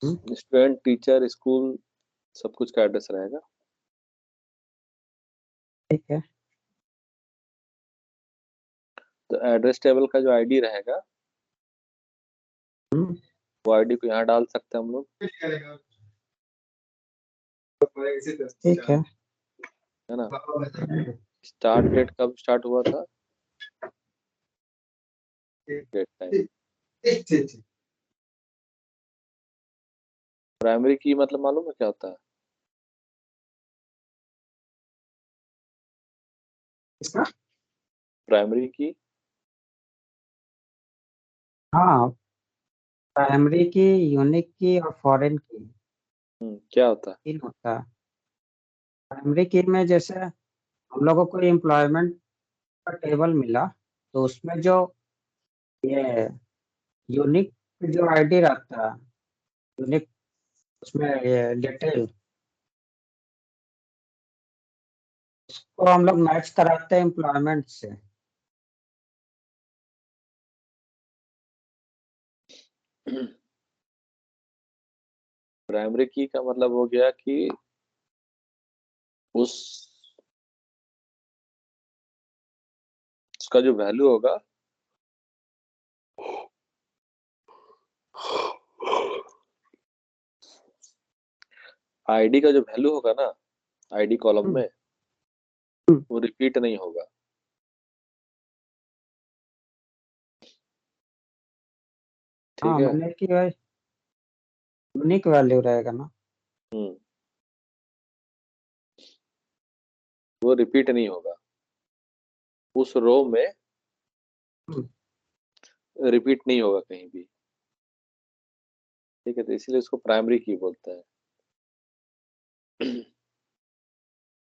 स्टूडेंट टीचर स्कूल सब कुछ का एड्रेस रहेगा। ठीक है। तो एड्रेस टेबल का जो आईडी रहेगा, हम्म, वो आईडी को यहाँ डाल सकते हैं हम लोग, ठीक है। है ना। स्टार्ट डेट कब स्टार्ट हुआ था, डेट टाइम। प्राइमरी की मतलब मालूम है क्या होता है? इसका। प्राइमरी की हाँ, प्राइमरी की, यूनिक की और फॉरेन की, क्या होता है? तीन होता है। प्राइमरी की में जैसे हम लोगों को एम्प्लॉयमेंट का टेबल मिला, तो उसमें जो ये यूनिक जो आईडी रहता है, यूनिक, उसमें ये डिटेल, उसको हम लोग मैच कराते हैं एम्प्लॉयमेंट से। प्राइमरी की का मतलब हो गया कि उस उसका जो वैल्यू होगा, आईडी का जो वैल्यू होगा ना, आईडी कॉलम हम्म, में, वो रिपीट नहीं होगा। हाँ, ठीक है। मैंने कि भाई यूनिक वैल्यू रहेगा ना। हम्म वो रिपीट नहीं होगा उस रो में, हम्म, रिपीट नहीं होगा कहीं भी। ठीक है, तो इसलिए उसको प्राइमरी की बोलते हैं।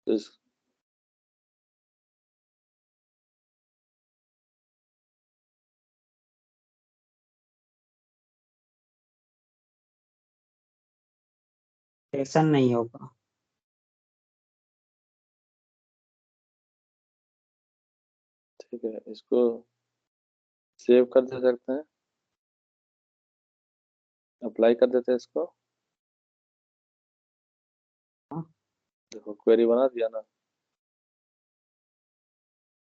तो टेंशन नहीं होगा। ठीक है, इसको सेव कर दे सकते हैं, अप्लाई कर देते हैं इसको। हाँ, देखो क्वेरी बना दिया ना।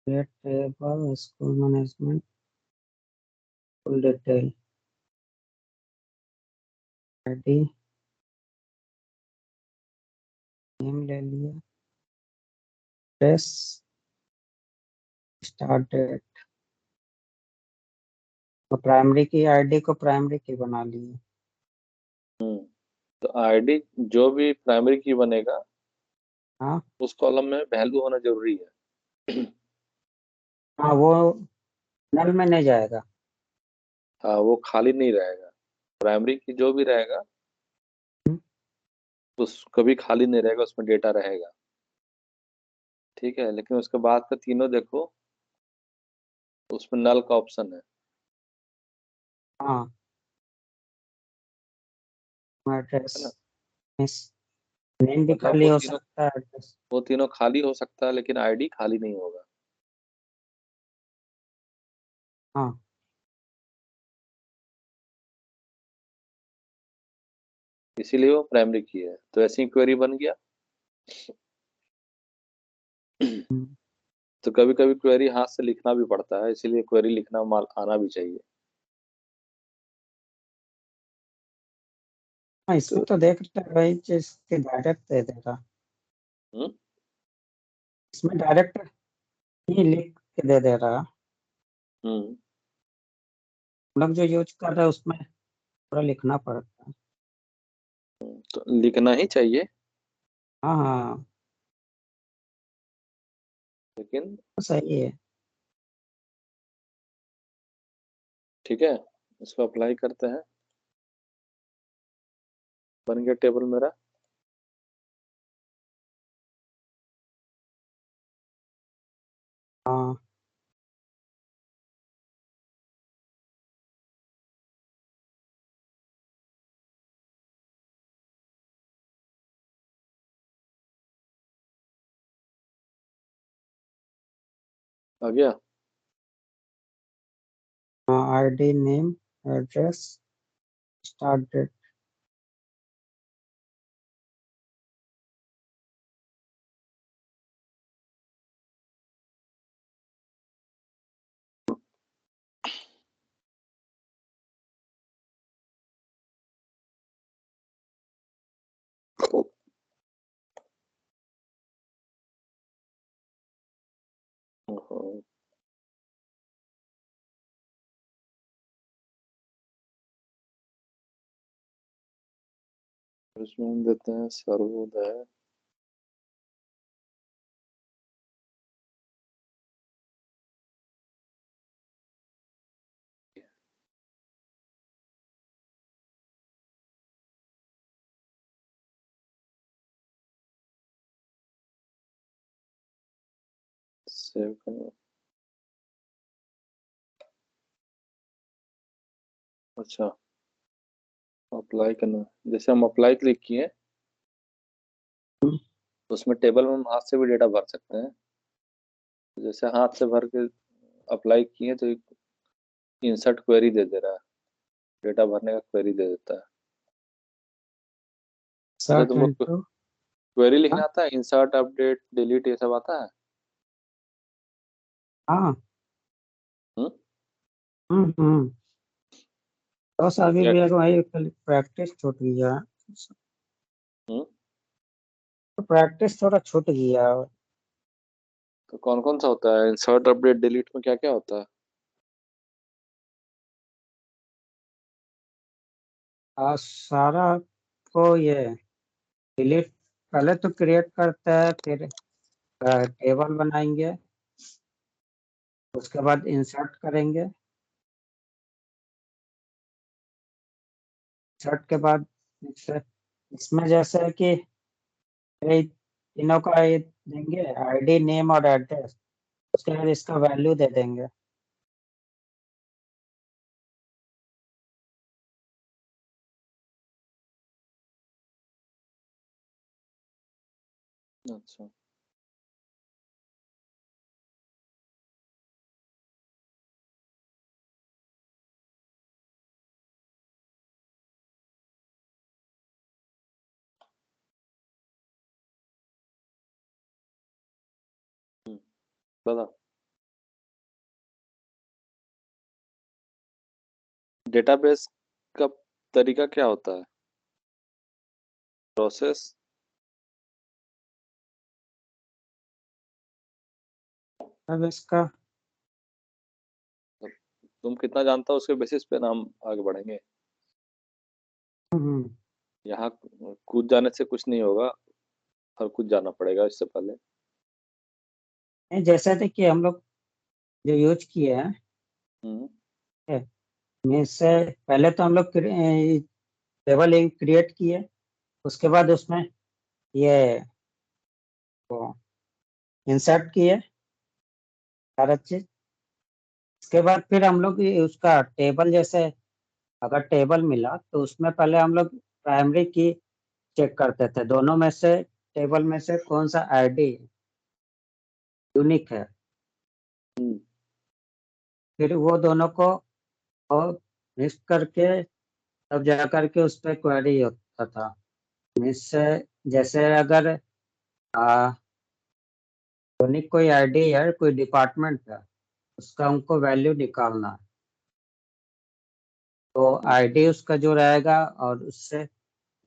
Create table school management full detail ID, name ले लिया, एड्रेस, स्टार्ट डेट, तो प्राइमरी की आईडी को प्राइमरी की बना लिए। हम्म तो आईडी जो भी प्राइमरी की बनेगा, हाँ। उस कॉलम में वैल्यू होना जरूरी है। हाँ, वो नल में नहीं जाएगा। हाँ, वो खाली नहीं रहेगा। प्राइमरी की जो भी रहेगा, हम्म, उस कभी खाली नहीं रहेगा, उसमें डेटा रहेगा। ठीक है, लेकिन उसके बाद का तीनों देखो, उसमें नल का ऑप्शन है। हाँ, एड्रेस नेम भी मतलब खाली वो हो तीनों सकता है, एड्रेस वो तीनों खाली हो सकता है लेकिन आईडी खाली नहीं होगा। हाँ इसीलिए वो प्राइमरी की है, तो ऐसी क्वेरी बन गया। हम्म, तो कभी कभी क्वेरी हाथ से लिखना भी पड़ता है, इसीलिए क्वेरी लिखना माल आना भी चाहिए। हाँ इसमें तो तो देख रहे हैं भाई जिसके डायरेक्ट दे देगा, हम्म इसमें डायरेक्ट ही लिख के दे दे रहा। हम्म हम लोग जो यूज कर रहे हैं उसमें पूरा लिखना पड़ता है। तो लिखना ही चाहिए, हाँ हाँ लेकिन तो सही है। ठीक है, इसको अप्लाई करते हैं। बन गया टेबल मेरा। हाँ आ गया। हाँ ID name address start date. ओहो, इसमें हम देते हैं सर्वोदय। सेव करना। अच्छा, अप्लाई करना। जैसे हम अप्लाई क्लिक किए तो उसमें टेबल में हम हाथ से भी डेटा भर सकते हैं। तो जैसे हाथ से भर के अप्लाई किए तो इंसर्ट क्वेरी दे दे रहा है, डेटा भरने का क्वेरी दे देता है। अच्छा, सर्च तुमको इंटू। क्वेरी लिखना हाँ आता है? इंसर्ट, अपडेट, डिलीट, ये सब आता है? हाँ हम्म हम्म। बस अभी क्या? भी एक वही प्रैक्टिस छूट गया, हम्म तो प्रैक्टिस थोड़ा छूट गया। तो कौन कौन सा होता है इंसर्ट, अपडेट, डिलीट में? क्या क्या होता है? सारा को ये डिलीट पहले तो क्रिएट करता है, फिर टेबल बनाएंगे, उसके बाद इंसर्ट करेंगे, इंसर्ट के बाद इसमें जैसे है कि ये तीनों का ये देंगे आईडी नेम और एड्रेस, उसके बाद इसका वैल्यू दे देंगे। अच्छा, बता। डेटाबेस का तरीका क्या होता है? प्रोसेस? अब इसका तुम कितना जानता हो उसके बेसिस पे ना हम आगे बढ़ेंगे। हम्म, यहाँ कूद जाने से कुछ नहीं होगा, और कुछ जाना पड़ेगा इससे पहले। जैसे थे कि हम लोग जो यूज किए हैं, हम्म में से पहले तो हम लोग टेबल एक क्रिएट किए, उसके बाद उसमें ये इंसर्ट किए सारा चीज। उसके बाद फिर हम लोग उसका टेबल जैसे अगर टेबल मिला तो उसमें पहले हम लोग प्राइमरी की चेक करते थे, दोनों में से टेबल में से कौन सा आईडी यूनिक है, हम्म, फिर वो दोनों को मिक्स करके तब जा करके उस पर क्वेरी होता था। मिस जैसे अगर यूनिक कोई आईडी है, कोई डिपार्टमेंट है, उसका हमको वैल्यू निकालना है, तो आईडी उसका जो रहेगा और उससे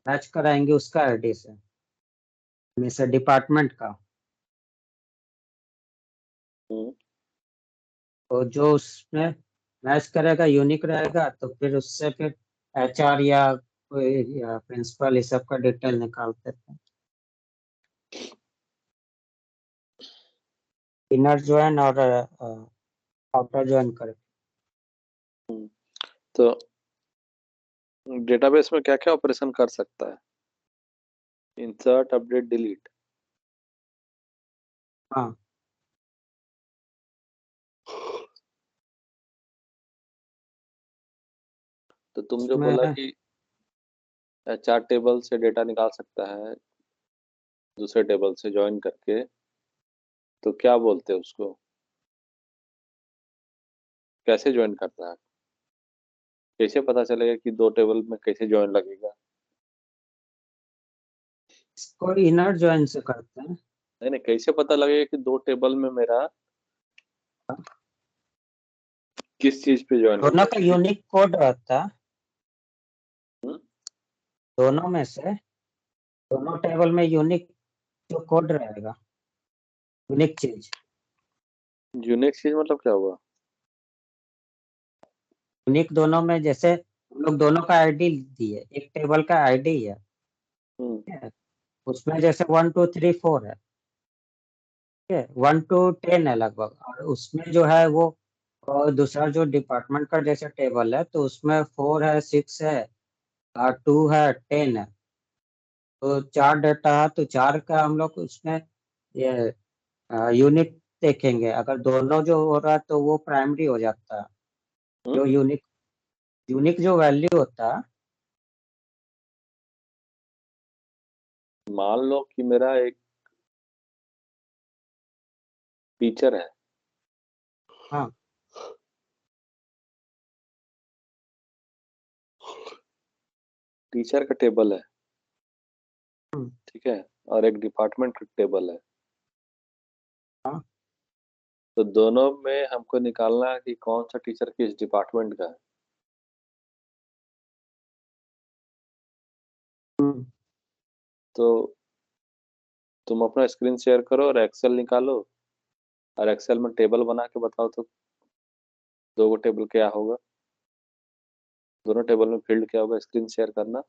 मैच कराएंगे उसका आईडी से, जैसे डिपार्टमेंट का। हम्म, तो जो उसमें मैच करेगा यूनिक रहेगा, तो फिर उससे फिर एचआर या कोई प्रिंसिपल इस सब का डिटेल निकालते थे। इनर ज्वाइन और आउटर ज्वाइन करके। हम्म। तो डेटाबेस में क्या क्या ऑपरेशन कर सकता है? Insert, update, delete. हाँ, तो तुम जो उसमें बोला कि एचआर टेबल से डेटा निकाल सकता है दूसरे टेबल से ज्वाइन करके, तो क्या बोलते हैं उसको? कैसे ज्वाइन करता है? कैसे पता चलेगा कि दो टेबल में कैसे ज्वाइन लगेगा? इसको इनर ज्वाइन से करते हैं। नहीं नहीं, कैसे पता लगेगा कि दो टेबल में मेरा किस चीज पे ज्वाइन दोनों होगा? का यूनिक कोड रहता है, हम्म? दोनों में से दोनों टेबल में यूनिक जो कोड रहेगा, यूनिक चीज। यूनिक चीज मतलब क्या हुआ? यूनिक दोनों में, जैसे हम लोग दोनों का आईडी दिए, एक टेबल का आईडी है, हम्म, ठीक है? उसमें जैसे 1 2 3 4 है, ठीक है, 1 to 10 है लगभग, और उसमें जो है वो और दूसरा जो डिपार्टमेंट का जैसे टेबल है, तो उसमें 4 है, 6 है, और 2 है, 10 है। तो 4 डेटा है, तो 4 का हम लोग उसमें ये यूनिक देखेंगे। अगर दोनों जो हो रहा है तो वो प्राइमरी हो जाता है। हम्म। जो यूनिक यूनिक जो वैल्यू होता है। मान लो कि मेरा एक टीचर है, हाँ, टीचर का टेबल है, हम्म, ठीक है, और एक डिपार्टमेंट का टेबल है। हाँ, तो दोनों में हमको निकालना है कि कौन सा टीचर किस डिपार्टमेंट का है। हम्म, तो तुम अपना स्क्रीन शेयर करो और एक्सेल निकालो, और एक्सेल में टेबल बना के बताओ तो दो गो टेबल क्या होगा, दोनों टेबल में फील्ड क्या होगा, स्क्रीन शेयर करना।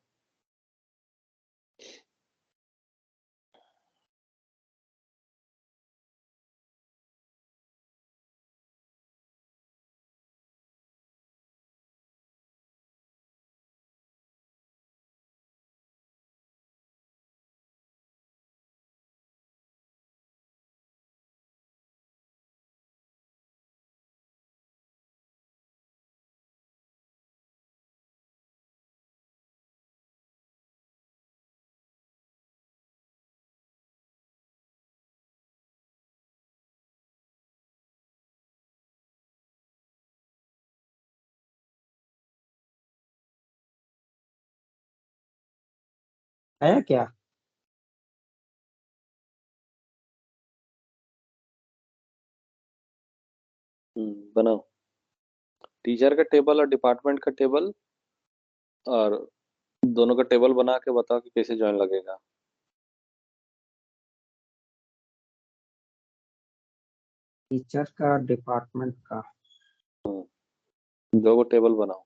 है क्या? बनाओ टीचर का टेबल और डिपार्टमेंट का टेबल, और दोनों का टेबल बना के बताओ कि कैसे ज्वाइन लगेगा। टीचर का, डिपार्टमेंट का। दो गो टेबल बनाओ।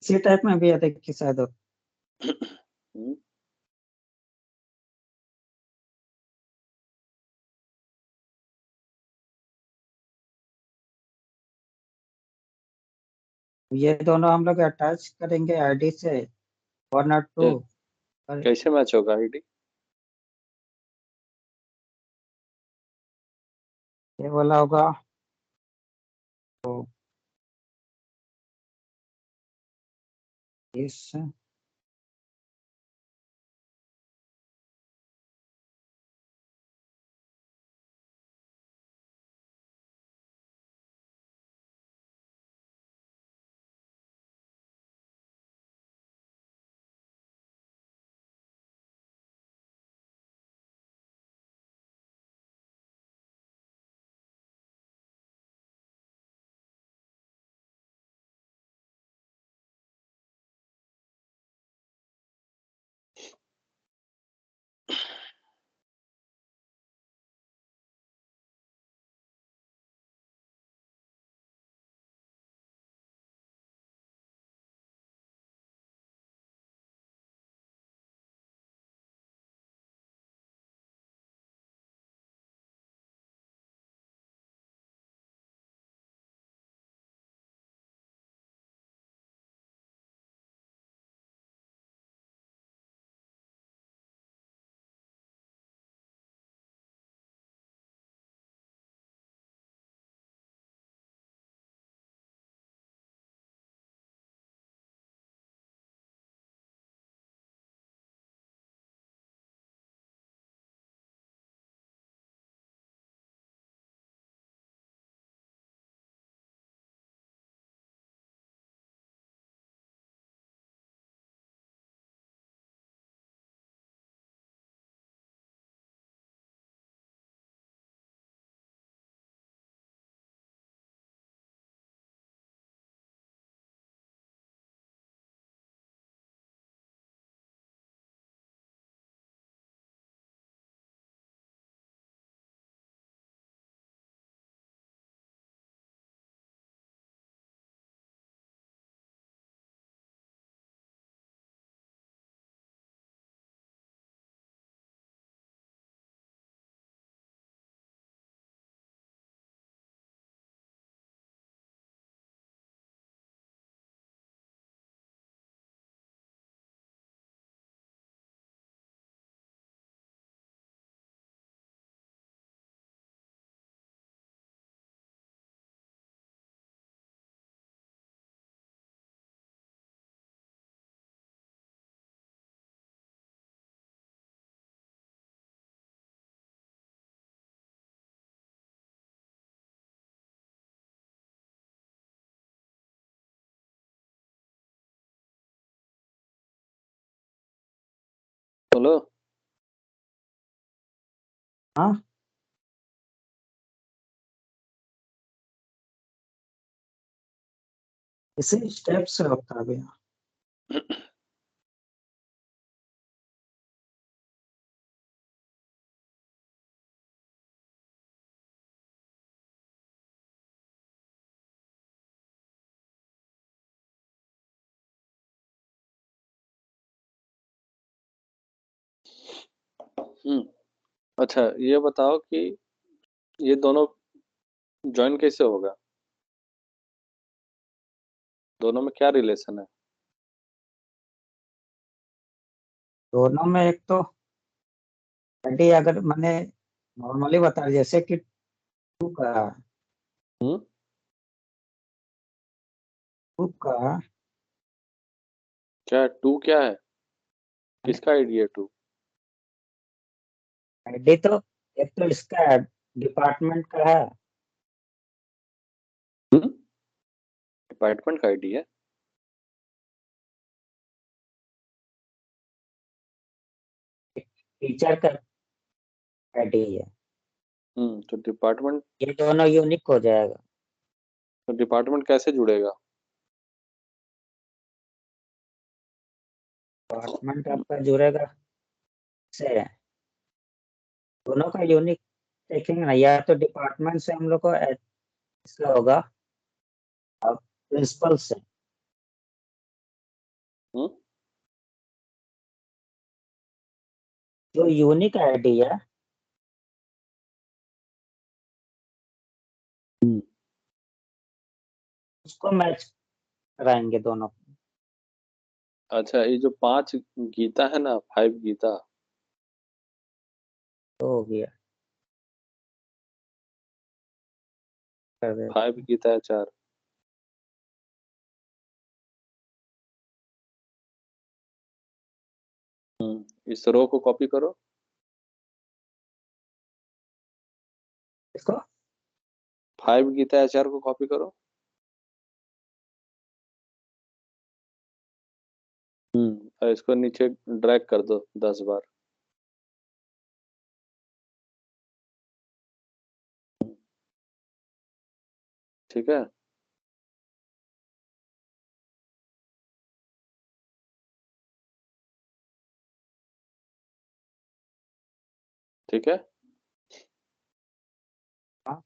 इसी टाइप में भी है, देखिए शायद हम्म, ये दोनों हम लोग अटैच करेंगे आईडी से 1 और 2। कैसे मैच होगा आईडी? ये वाला होगा तो इस बोलो। हाँ इसी स्टेप से होता है भैया। अच्छा ये बताओ कि ये दोनों ज्वाइन कैसे होगा? दोनों में क्या रिलेशन है? दोनों में एक तो आईडी अगर मैंने नॉर्मली बता जैसे कि 2 का हम्म 2 का क्या टू क्या है? किसका आईडी है टू? आईडी तो एक तो इसका डिपार्टमेंट का है। डिपार्टमेंट का आईडी है? टीचर का आईडी है। तो डिपार्टमेंट, ये दोनों यूनिक हो जाएगा। तो डिपार्टमेंट कैसे जुड़ेगा? डिपार्टमेंट आपका जुड़ेगा से दोनों का यूनिक देखेंगे ना, या तो डिपार्टमेंट से हम लोग को इसका होगा अब प्रिंसिपल से। हम्म जो यूनिक आईडी है उसको मैच कराएंगे दोनों। अच्छा, ये जो 5 गीता है ना, 5 गीता, तो हो गया, कर दे। 5 गीता है 4। इस रो को कॉपी करो। इसको 5 गीता है 4 को कॉपी करो। और इसको नीचे ड्रैग कर दो 10 बार। ठीक है। ठीक है। हाँ।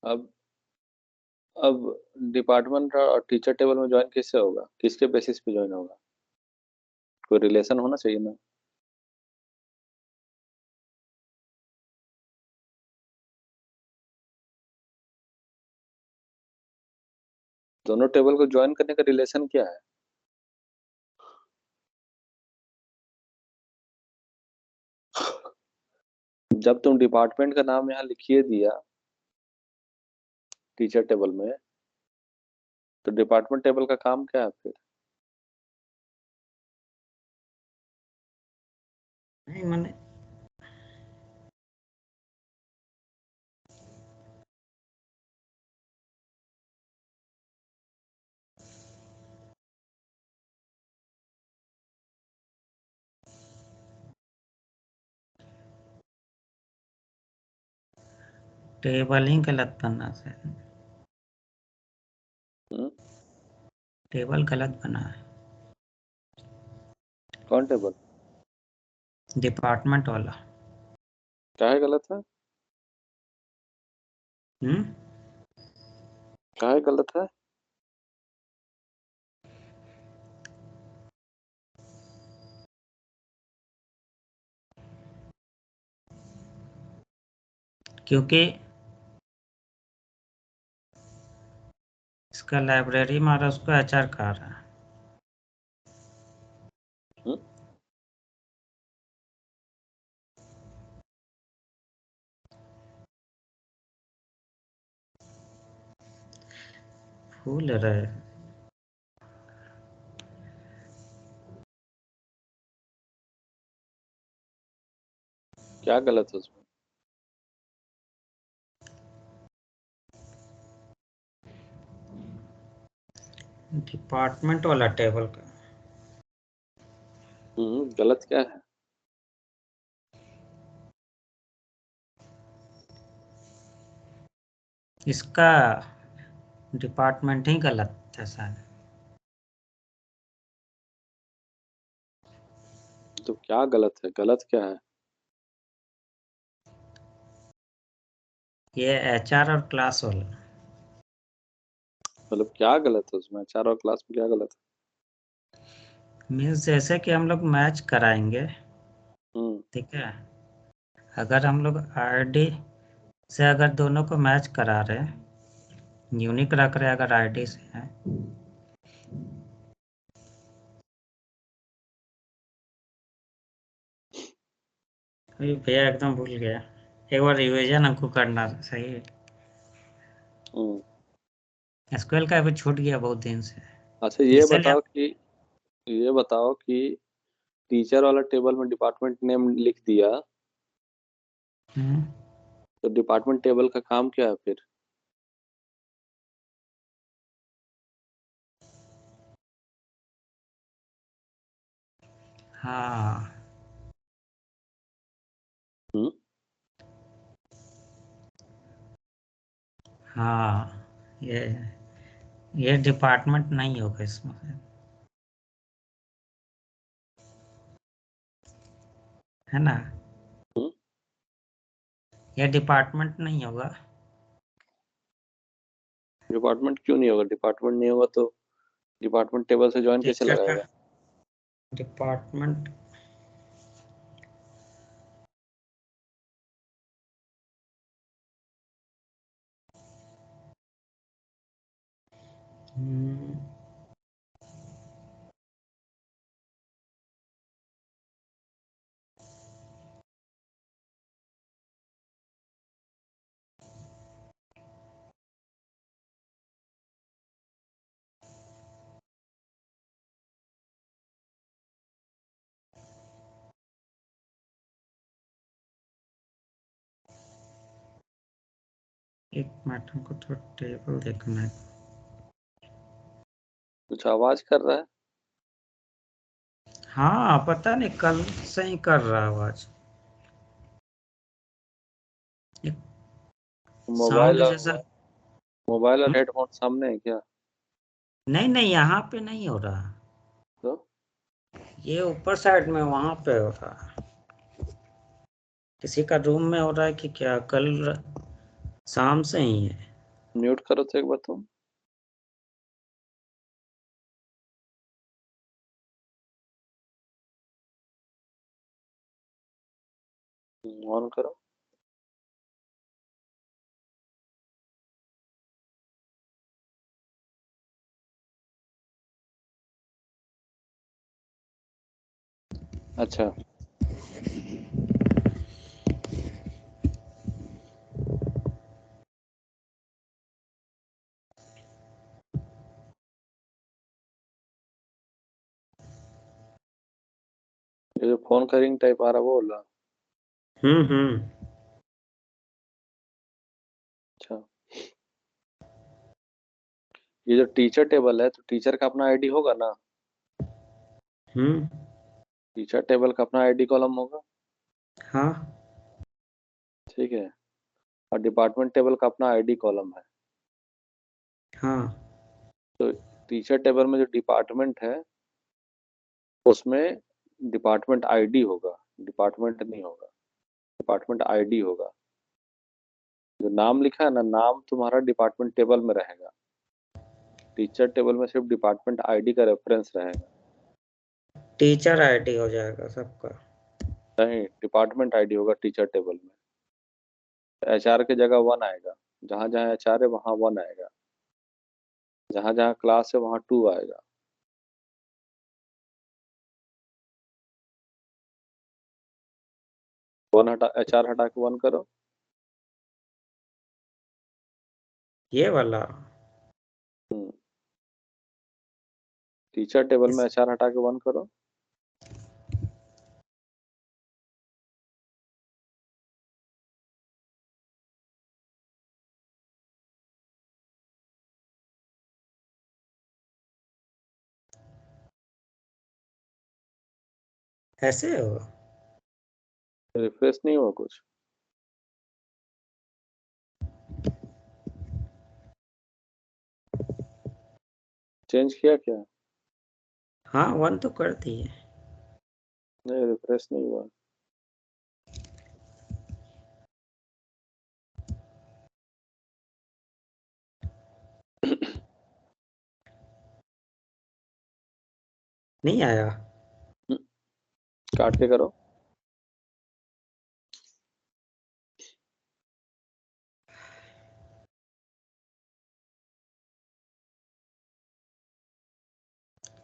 अब अब डिपार्टमेंट और टीचर टेबल में ज्वाइन किससे होगा, किसके बेसिस पे ज्वाइन होगा? कोई रिलेशन होना चाहिए ना। दोनों टेबल को ज्वाइन करने का रिलेशन क्या है? जब तुम डिपार्टमेंट का नाम यहाँ लिखिए दिया टीचर टेबल में, तो डिपार्टमेंट टेबल का काम क्या है फिर? नहीं मैंने टेबल ही गलत बनना से, हम्म? टेबल गलत बना है, कौन टेबल? डिपार्टमेंट वाला। क्या है गलत है? हम्म। क्या है गलत है? क्योंकि इसका लाइब्रेरी मारा उसको एचआर कहा रहा है। हम्म? भूल रहे। क्या गलत है उसमें? डिपार्टमेंट वाला टेबल का गलत क्या है? इसका डिपार्टमेंट ही गलत है शायद। तो क्या गलत है, गलत क्या है? ये एचआर और क्लास वाला मतलब क्या गलत है उसमें, 4 और क्लास में क्या गलत मीन्स जैसे कि हम लोग मैच कराएंगे, है? ठीक है। अगर हम लोग आईडी से अगर दोनों को मैच करा रहे हैं, यूनिक रख रहे हैं अगर आईडी से है, अभी भैया एकदम भूल गया, एक बार रिविजन हमको करना सही। हम्म एसक्यूएल का अभी छूट गया बहुत दिन से, अच्छा, ये इसीलिए। बताओ कि टीचर वाला टेबल में डिपार्टमेंट नेम लिख दिया, हम्म, तो डिपार्टमेंट टेबल का काम क्या है फिर? हाँ हम्म हाँ, ये डिपार्टमेंट नहीं होगा इसमें, है ना। हम्म ये डिपार्टमेंट नहीं होगा। डिपार्टमेंट क्यों नहीं होगा? डिपार्टमेंट नहीं होगा तो डिपार्टमेंट टेबल से ज्वाइन कैसे टीचर का लगाएगा? डिपार्टमेंट एक मिनट, हमको थोड़ा टेबल देखना है। कुछ आवाज कर रहा है? हाँ, पता नहीं कल से ही कर रहा आवाज। मोबाइल साउंड और जैसा। मोबाइल और हेडफोन सामने है क्या? नहीं नहीं, यहाँ पे नहीं हो रहा, तो ये ऊपर साइड में वहां पे हो रहा। किसी का रूम में हो रहा है कि क्या? कल शाम से ही है। म्यूट करो तो एक बार तुम। ऑन करो। अच्छा, ये जो फोन का रिंग टाइप आ रहा वो बोल रहा। हम्म। अच्छा, ये जो टीचर टेबल है तो टीचर का अपना आईडी होगा ना? हम्म। टीचर टेबल का अपना आईडी कॉलम होगा। हाँ ठीक है। और डिपार्टमेंट टेबल का अपना आईडी कॉलम है। हाँ। तो टीचर टेबल में जो डिपार्टमेंट है उसमें डिपार्टमेंट आईडी होगा, डिपार्टमेंट नहीं होगा, डिपार्टमेंट आईडी होगा। जो नाम लिखा है ना, नाम तुम्हारा डिपार्टमेंट टेबल में रहेगा। टीचर टेबल में सिर्फ डिपार्टमेंट आईडी का रेफरेंस रहेगा। टीचर आईडी हो जाएगा सबका। नहीं, डिपार्टमेंट आईडी होगा टीचर टेबल में। एचआर की जगह 1 आएगा, जहां जहां एचआर है वहां 1 आएगा, जहां जहां क्लास है वहां 2 आएगा। वन हटा, एचआर हटा के 1 करो। ये वाला टीचर टेबल में इस एचआर हटा के 1 करो। ऐसे होगा। रिफ्रेश नहीं हुआ कुछ? चेंज किया क्या? हाँ, 1 तो कर दिए। नहीं, रिफ्रेश नहीं हुआ। नहीं आया। काट के करो।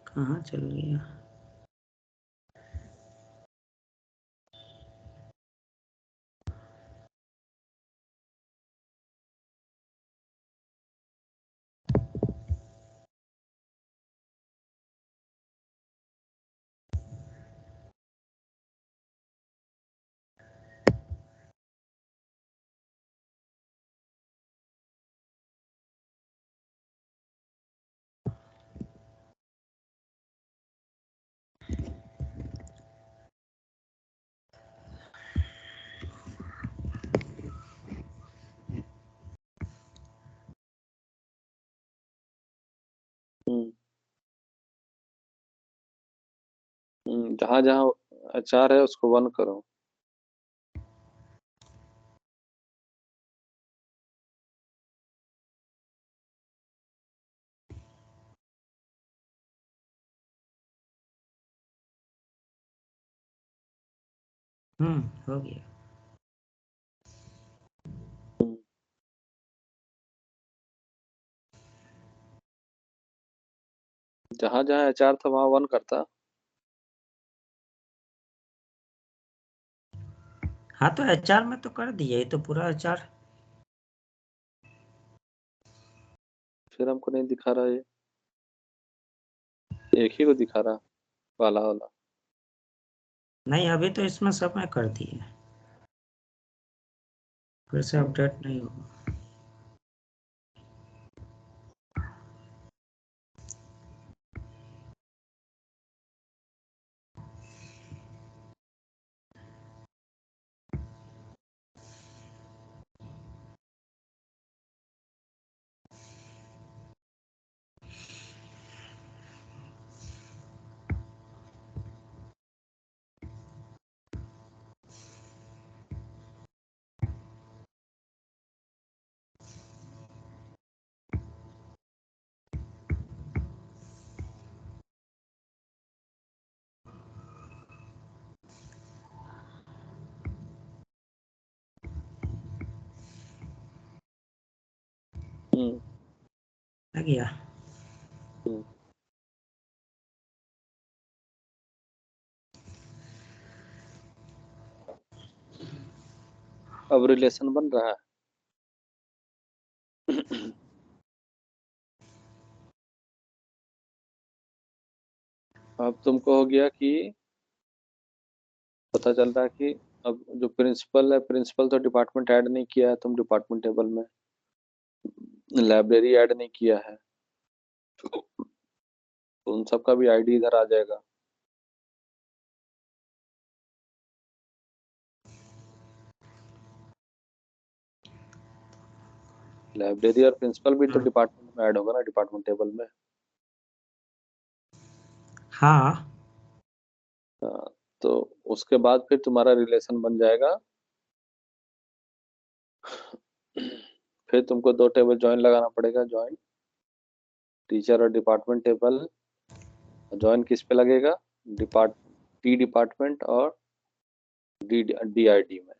कहाँ चल गया? जहां जहां एचआर है उसको 1 करो। हो गया। जहाँ जहाँ HR था वहाँ 1 करता। हाँ तो HR में तो कर दिया, ये तो पूरा HR। फिर हमको नहीं दिखा रहा ये, एक ही को दिखा रहा वाला वाला। नहीं, अभी तो इसमें सब में कर दिए, फिर से अपडेट नहीं होगा। हम्म आ गया। हम्म। अब रिलेशन बन रहा है। अब तुमको हो गया कि पता चल रहा है कि अब जो प्रिंसिपल है, प्रिंसिपल तो डिपार्टमेंट ऐड नहीं किया है तुम डिपार्टमेंट टेबल में, लाइब्रेरी ऐड नहीं किया है, तो उन सबका भी आईडी इधर आ जाएगा। लाइब्रेरी और प्रिंसिपल भी तो डिपार्टमेंट में ऐड होगा ना, डिपार्टमेंट टेबल में। हाँ। तो उसके बाद फिर तुम्हारा रिलेशन बन जाएगा। फिर तुमको 2 टेबल ज्वाइन लगाना पड़ेगा, ज्वाइन टीचर और डिपार्टमेंट टेबल। ज्वाइन किस पे लगेगा? टी डिपार्टमेंट और DID में।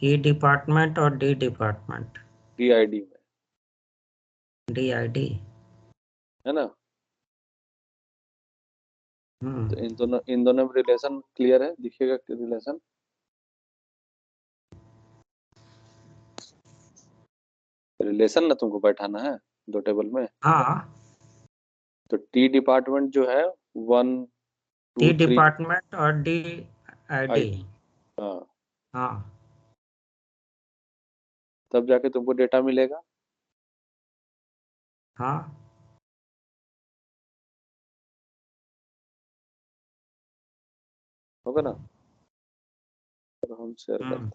ई डिपार्टमेंट और डी डिपार्टमेंट, DID में, DID। है ना? तो हम्म। इन दोनों में रिलेशन क्लियर है, दिखेगा रिलेशन। रिलेशन ना तुमको बैठाना है 2 टेबल में। हाँ, तो टी डिपार्टमेंट जो है 1 डी 2 3 डिपार्टमेंट और DID। ID। हाँ, हाँ। तब जाके तुमको डेटा मिलेगा। हाँ। होगा ना? तो हम शेयर करते हम्म। हैं।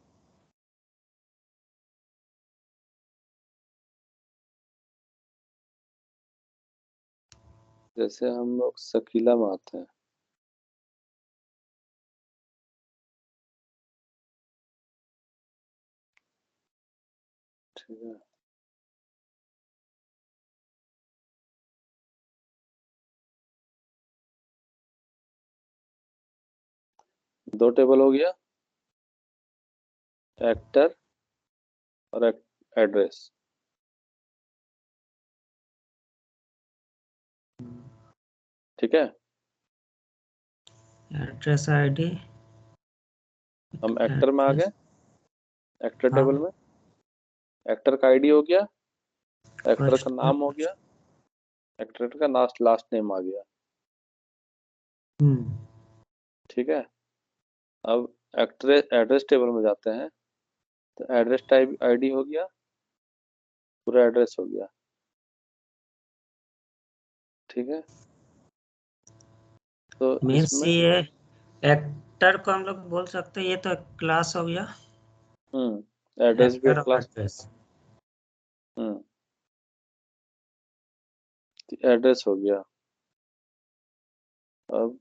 जैसे हम लोग शकीला में आते हैं। ठीक है। दो टेबल हो गया, एक्टर और एड्रेस। ठीक है। Address ID। हम एक्टर में आ एड्रेस। गए, एक्टर हाँ। टेबल में। एक्टर का आईडी हो गया, एक्टर फर्स्ट का में। नाम हो गया, एक्टर का लास्ट नेम आ गया। हम्म। ठीक है। अब एक्टर एड्रेस टेबल में जाते हैं, तो एड्रेस टाइप आईडी हो गया, पूरा एड्रेस हो गया। ठीक है। तो मीन्स इसमें ये एक्टर को हम लोग बोल सकते हैं, ये तो क्लास हो गया। एड्रेस भी एक एक्टर और क्लास। एड्रेस। एड्रेस हो गया। अब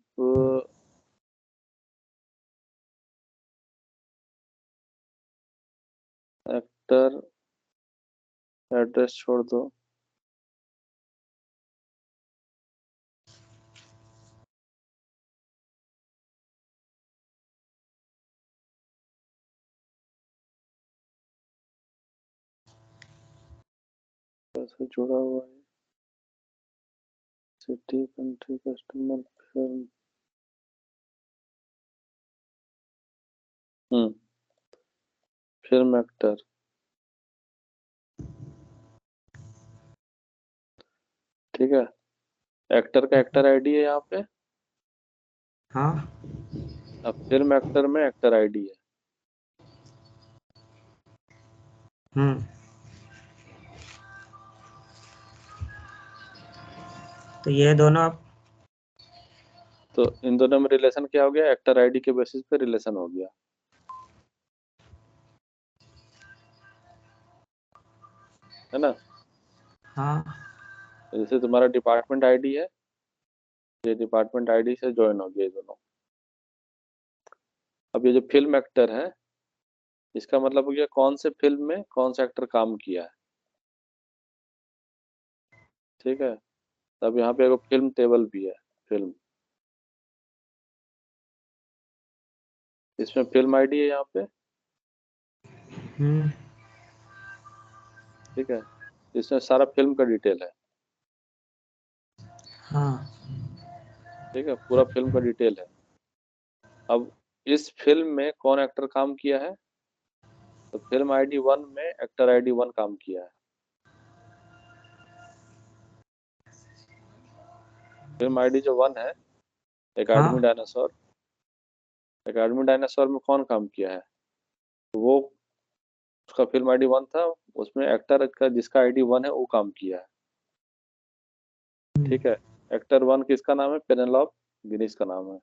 एक्टर एड्रेस छोड़ दो। से जुड़ा हुआ है, city, country, customer, film. Film actor, ठीक है। एक्टर का एक्टर आईडी है यहाँ पे। हाँ। अब फिल्म एक्टर में एक्टर आईडी है। तो ये दोनों अब तो इन दोनों में रिलेशन क्या हो गया? एक्टर आईडी के बेसिस पे रिलेशन हो गया, है ना। हाँ। जैसे तुम्हारा डिपार्टमेंट आईडी है, ये डिपार्टमेंट आईडी से ज्वाइन हो गया ये दोनों। अब ये जो फिल्म एक्टर है, इसका मतलब हो गया कौन से फिल्म में कौन सा एक्टर काम किया है, ठीक है। तब यहाँ पे एक फिल्म टेबल भी है, फिल्म, इसमें फिल्म आईडी है यहाँ पे, ठीक है। इसमें सारा फिल्म का डिटेल है, हाँ। ठीक है, पूरा फिल्म का डिटेल है। अब इस फिल्म में कौन एक्टर काम किया है, तो फिल्म आईडी 1 में एक्टर आईडी 1 काम किया है। फिल्म आईडी जो 1 है, एकेडमी हाँ। डायनासोर, एकेडमी डायनासोर में कौन काम किया है, तो वो, उसका फिल्म आईडी 1 था, उसमें एक्टर का जिसका आईडी 1 है वो काम किया है, ठीक है। एक्टर 1 किसका नाम है? पेनेलॉप गिनीज का नाम है,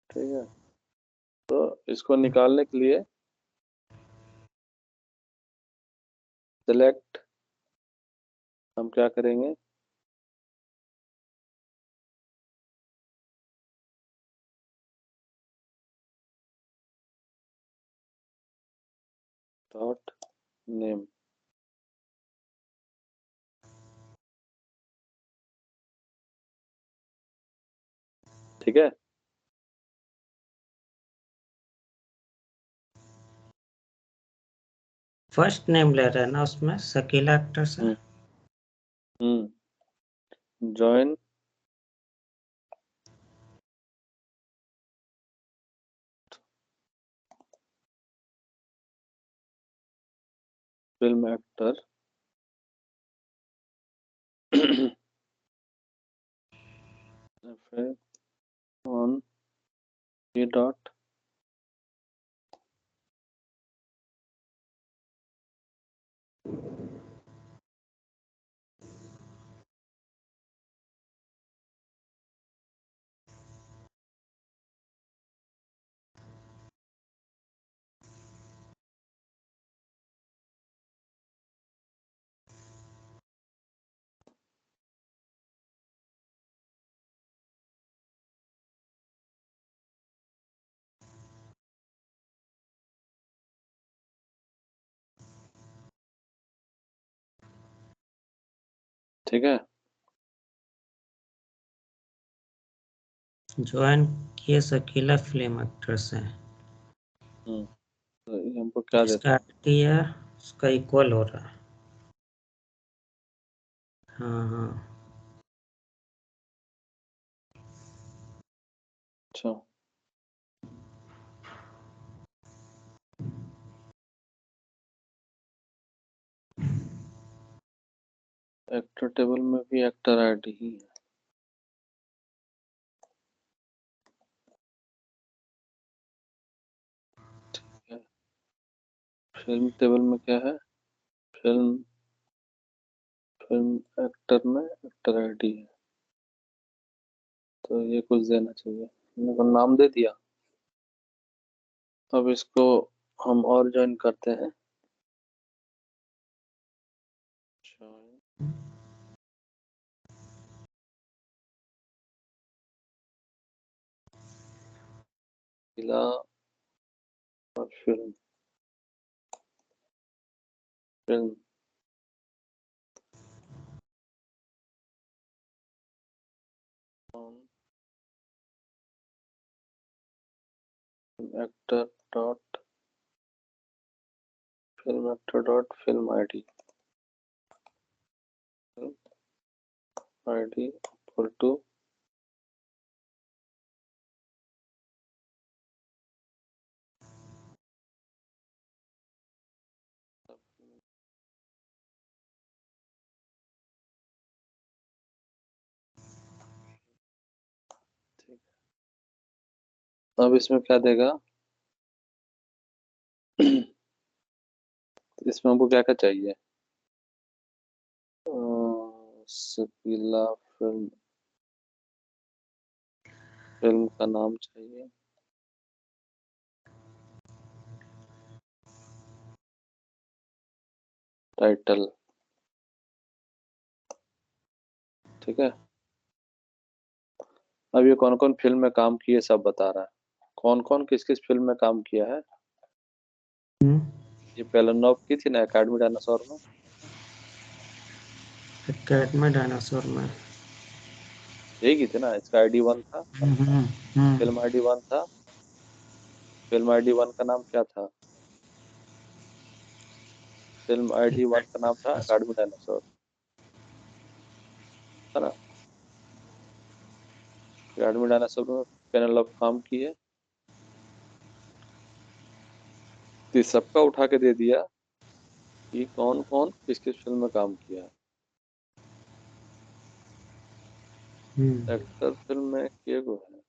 ठीक है। तो इसको निकालने के लिए सिलेक्ट, हम क्या करेंगे, डॉट नेम, ठीक है। फर्स्ट नेम ले रहे हैं ना उसमें, शकीला एक्टर से। ज्वाइन फिल्म एक्टर ऑन ये डॉट, ठीक है। ज्वाइन किए शकीला फिल्म एक्टर से। तो ये हमको क्या देता जिसका है? आईडी है उसका इक्वल हो रहा है। हाँ हाँ। अच्छा, एक्टर टेबल में भी एक्टर आईडी ही है। फिल्म टेबल में क्या है? फिल्म, फिल्म एक्टर में एक्टर आईडी है, तो ये कुछ देना चाहिए। मैंने को नाम दे दिया। अब इसको हम और ज्वाइन करते हैं। जिला और film, film actor dot film actor dot film ID ID equal to अब इसमें क्या देगा इसमें हमको क्या क्या चाहिए सकीला फिल्म फिल्म का नाम चाहिए टाइटल ठीक है अब ये कौन कौन फिल्म में काम किए सब बता रहा है कौन कौन किस किस फिल्म में काम किया है ये पेलनॉव की थी ना एकेडमी डायनासोर में एकेडमी डायनासोर में यही की थी ना इसका आईडी 1 था फिल्म आईडी 1 था फिल्म आईडी 1 का नाम क्या था फिल्म आईडी 1 का नाम था एकेडमी डायनासोर है ना एकेडमी डायनासोर में पेनेलोप काम की है तो सबका उठा के दे दिया कि कौन कौन किस किस फिल्म में काम किया है एक्टर फिल्म में किए गो है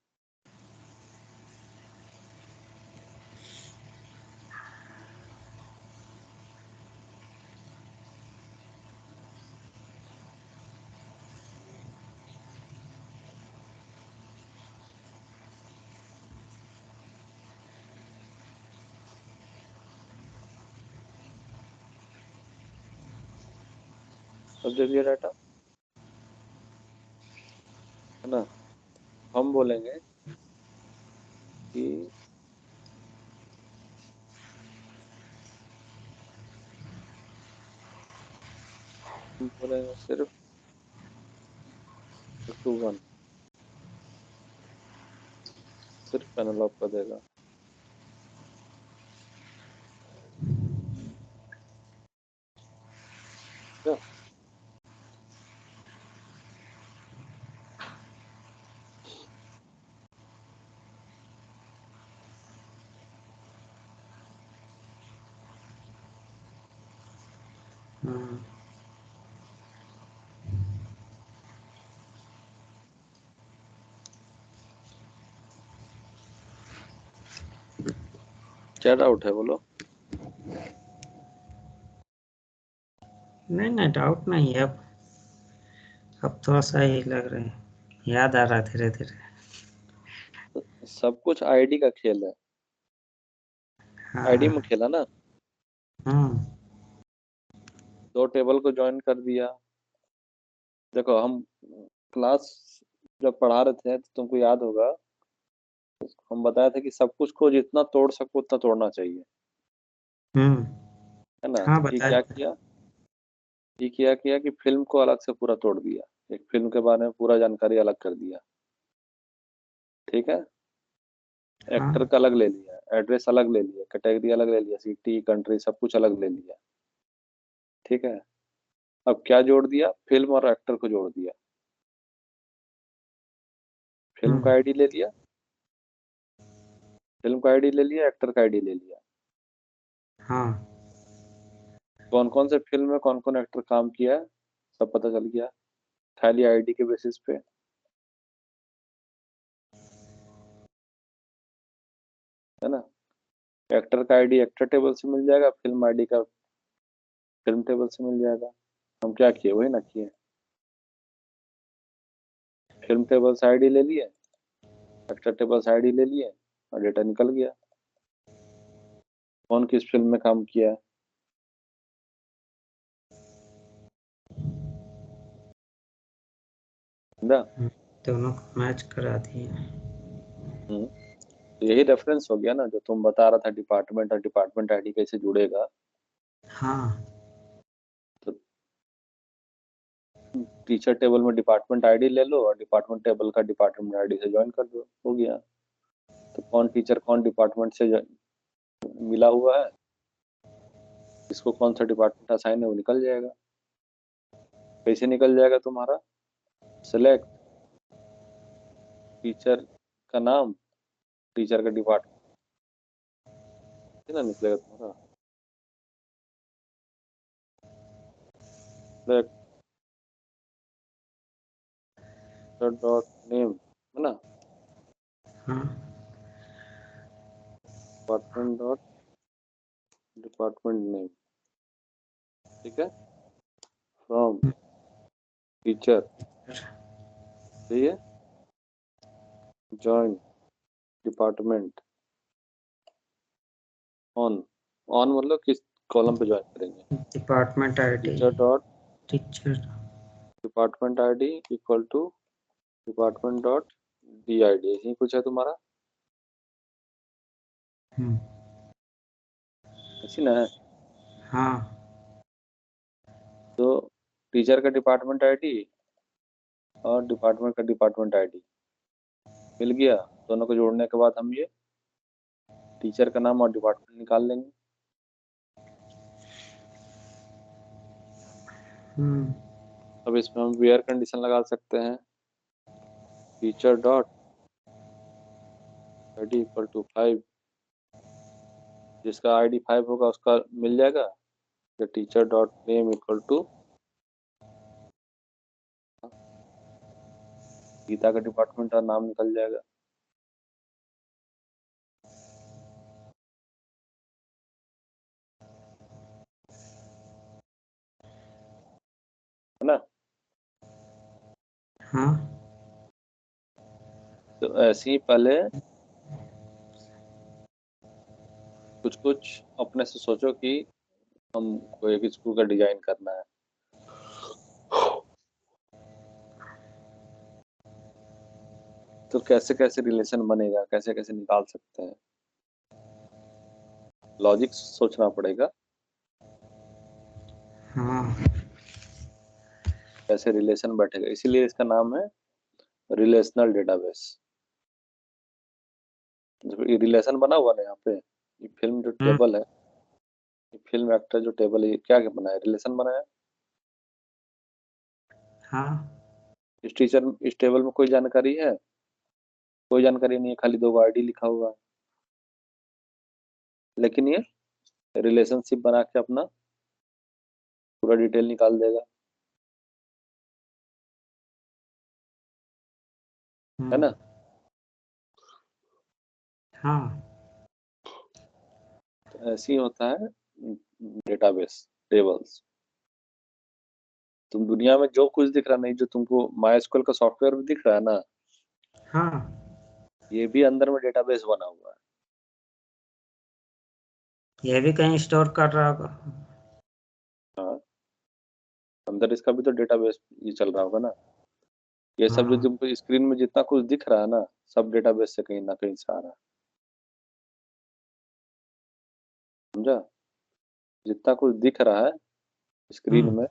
सब दे दिया डाटा है ना हम बोलेंगे कि हम बोलेंगे सिर्फ 2 1 सिर्फ पेनेलोप का देगा क्या क्या डाउट है बोलो नहीं डाउट नहीं है अब थोड़ा सा ही लग रहा है याद आ रहा है धीरे धीरे सब कुछ आईडी का खेल है आईडी में खेला ना 2 टेबल को ज्वाइन कर दिया देखो हम क्लास जब पढ़ा रहे थे तो तुमको याद होगा हम बताया था कि सब कुछ को जितना तोड़ सको उतना तोड़ना चाहिए है ना हाँ तो ये क्या किया ये किया कि फिल्म को अलग से पूरा तोड़ दिया एक फिल्म के बारे में पूरा जानकारी अलग कर दिया ठीक है एक्टर का अलग ले लिया एड्रेस अलग ले लिया कैटेगरी अलग ले लिया सिटी कंट्री सब कुछ अलग ले लिया ठीक है अब क्या जोड़ दिया फिल्म और एक्टर को जोड़ दिया फिल्म का आईडी ले लिया फिल्म का आईडी ले लिया एक्टर का आईडी ले लिया कौन कौन से फिल्म में कौन कौन एक्टर काम किया है सब पता चल गया खाली आईडी के बेसिस पे है ना एक्टर का आईडी एक्टर टेबल से मिल जाएगा फिल्म आईडी का फिल्म टेबल से मिल जाएगा हम क्या किए वही ना किए फिल्म टेबल से आईडी ले लिए एक्टर टेबल से आईडी ले लिए और डेटा निकल गया कौन किस फिल्म में काम किया है दोनों को मैच करा दिए तो यही रेफरेंस हो गया ना जो तुम बता रहा था डिपार्टमेंट और डिपार्टमेंट आईडी कैसे जुड़ेगा तो टीचर टेबल में डिपार्टमेंट आईडी ले लो और डिपार्टमेंट टेबल का डिपार्टमेंट आईडी से ज्वाइन कर दो हो गया तो कौन टीचर कौन डिपार्टमेंट से मिला हुआ है, इसको कौन सा डिपार्टमेंट असाइन है वो निकल जाएगा। कैसे निकल जाएगा तुम्हारा? सेलेक्ट टीचर का नाम, टीचर का डिपार्टमेंट, ना निकलेगा तुम्हारा। सेलेक्ट डॉट नेम है ना, हाँ डिपार्टमेंट डॉट डिपार्टमेंट नेम, ठीक है। फ्रॉम टीचर, सही है। जॉइन डिपार्टमेंट ऑन, ऑन मतलब किस कॉलम पे ज्वाइन करेंगे। Department ID teacher dot teacher department ID equal to department dot D I D, यही कुछ है तुम्हारा, ऐसी ना है। हाँ तो टीचर का डिपार्टमेंट आईडी और डिपार्टमेंट का डिपार्टमेंट आईडी मिल गया, दोनों को जोड़ने के बाद हम ये टीचर का नाम और डिपार्टमेंट निकाल लेंगे। अब इसमें हम वेयर कंडीशन लगा सकते हैं, teacher dot ID equal to 5, जिसका आईडी 5 होगा उसका मिल जाएगा। या teacher dot name equal to Geeta का डिपार्टमेंट और नाम निकल जाएगा। है ना। हाँ तो ऐसे ही पहले कुछ कुछ अपने से सोचो कि हम कोई एक स्कूल का डिजाइन करना है, तो कैसे कैसे रिलेशन बनेगा, कैसे कैसे निकाल सकते हैं, लॉजिक सोचना पड़ेगा। हाँ कैसे रिलेशन बैठेगा, इसीलिए इसका नाम है रिलेशनल डेटाबेस। ये रिलेशन बना हुआ ना यहाँ पे, ये फिल्म जो टेबल है, ये फिल्म एक्टर जो टेबल है, ये क्या क्या बनाया, रिलेशन बनाया। हाँ इस टेबल में कोई जानकारी है? कोई जानकारी नहीं है, खाली 2 आईडी लिखा हुआ है, लेकिन ये रिलेशनशिप बना के अपना पूरा डिटेल निकाल देगा, है ना। हाँ तो ऐसे ही होता है डेटाबेस, टेबल्स। तुम दुनिया में जो कुछ दिख रहा नहीं, जो तुमको माई का सॉफ्टवेयर भी दिख रहा है ना, हाँ ये भी अंदर में डेटाबेस बना हुआ है। ये भी कहीं स्टोर कर रहा होगा। हाँ, अंदर इसका भी तो डेटाबेस ये चल रहा होगा ना। ये सब जो हाँ तुमको स्क्रीन में जितना कुछ दिख रहा है ना, सब डेटाबेस से कहीं ना कहीं से आ रहा है, समझा। जितना कुछ दिख रहा है स्क्रीन में,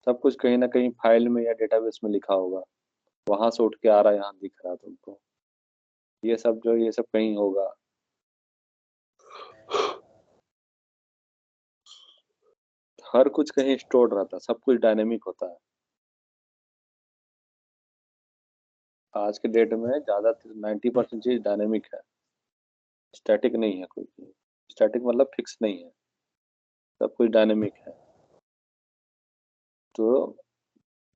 सब कुछ कहीं ना कहीं फाइल में या डेटाबेस में लिखा होगा, वहां से उठ के आ रहा है, यहाँ दिख रहा है तुमको। ये सब कहीं होगा। हर कुछ कहीं स्टोर्ड रहता है, सब कुछ डायनेमिक होता है। आज के डेट में ज्यादा 90% चीज डायनेमिक है, स्टैटिक नहीं है कोई चीज। स्टैटिक मतलब फिक्स नहीं है, सब कुछ डायनेमिक है। तो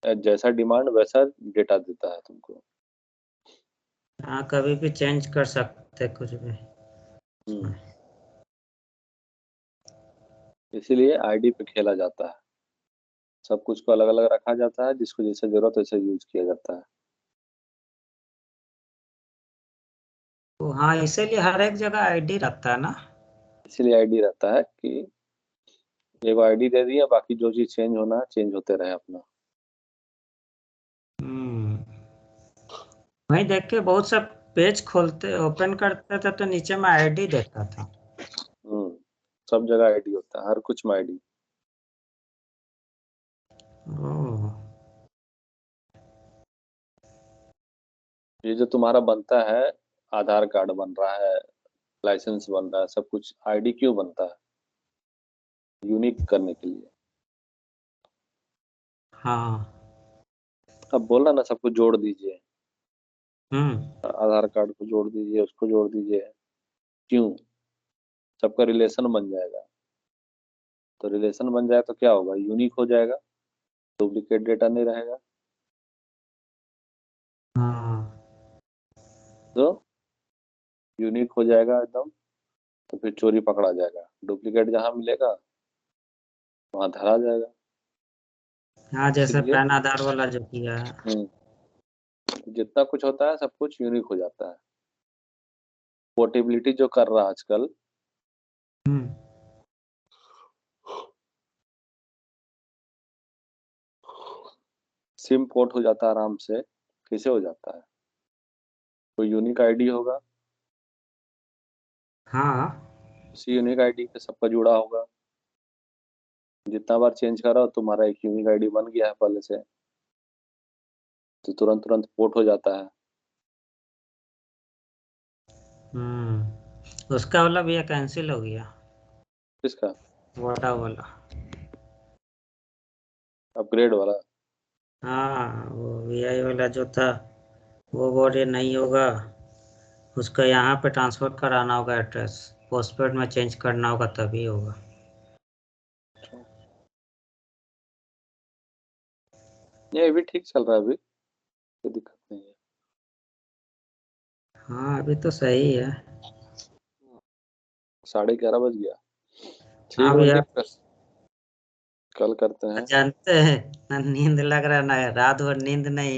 जैसा डिमांड वैसा डेटा देता है तुमको। हाँ कभी भी चेंज कर सकते कुछ भी। हम्म, इसीलिए आईडी पे खेला जाता है, सब कुछ को अलग अलग रखा जाता है, जिसको जैसे जरूरत वैसे यूज किया जाता है। तो हाँ इसीलिए हर एक जगह आईडी रखता है ना। इसीलिए आईडी रहता है कि एगो आईडी दे दिया, बाकी जो चीज चेंज होना है चेंज होते रहे अपना। वहीं देख के बहुत सब पेज खोलते ओपन करते थे तो नीचे में आईडी देता था। सब जगह आईडी होता है, हर कुछ में आईडी। ओह ये जो तुम्हारा बनता है आधार कार्ड बन रहा है, लाइसेंस बन रहा है, सब कुछ आईडी क्यों बनता है? यूनिक करने के लिए। हाँ। अब बोला ना सबको जोड़ दीजिए, हम्म। आधार कार्ड को जोड़ दीजिए, उसको जोड़ दीजिए, क्यों? सबका रिलेशन बन जाएगा। तो रिलेशन बन जाए तो क्या होगा? यूनिक हो जाएगा, डुप्लीकेट डेटा नहीं रहेगा। हाँ। तो यूनिक हो जाएगा एकदम, तो फिर चोरी पकड़ा जाएगा। डुप्लीकेट जहां मिलेगा वहां धरा जाएगा। हाँ, जैसे इसलिए पैन आधार वाला जो किया है। जितना कुछ होता है सब कुछ यूनिक हो जाता है। पोर्टेबिलिटी जो कर रहा है आजकल, हम्म। सिम पोर्ट हो जाता है आराम से। कैसे हो जाता है? कोई यूनिक आईडी होगा, हाँ। उसी यूनिक आईडी पे सबका जुड़ा होगा। जितना बार चेंज करो तुम्हारा एक यूनिक आईडी बन गया है पहले से, तो तुरंत तुरंत पोर्ट हो जाता है। उसका वाला भैया कैंसिल हो गया, किसका? वोडा वाला। अपग्रेड वाला? हाँ, वो वीआई वाला जो था वो बोले नहीं होगा, उसको यहाँ पे ट्रांसफर कराना होगा एड्रेस, पोस्टपेड में चेंज करना होगा तभी होगा। ये भी ठीक चल रहा है अभी, कोई दिक्कत नहीं है। हाँ, अभी तो सही है। 11:30 बज गया। ठीक हाँ है भैया। बंटी, फिर कल करते हैं। जानते हैं ना, नींद लग रहा है ना, रात भर नींद नहीं।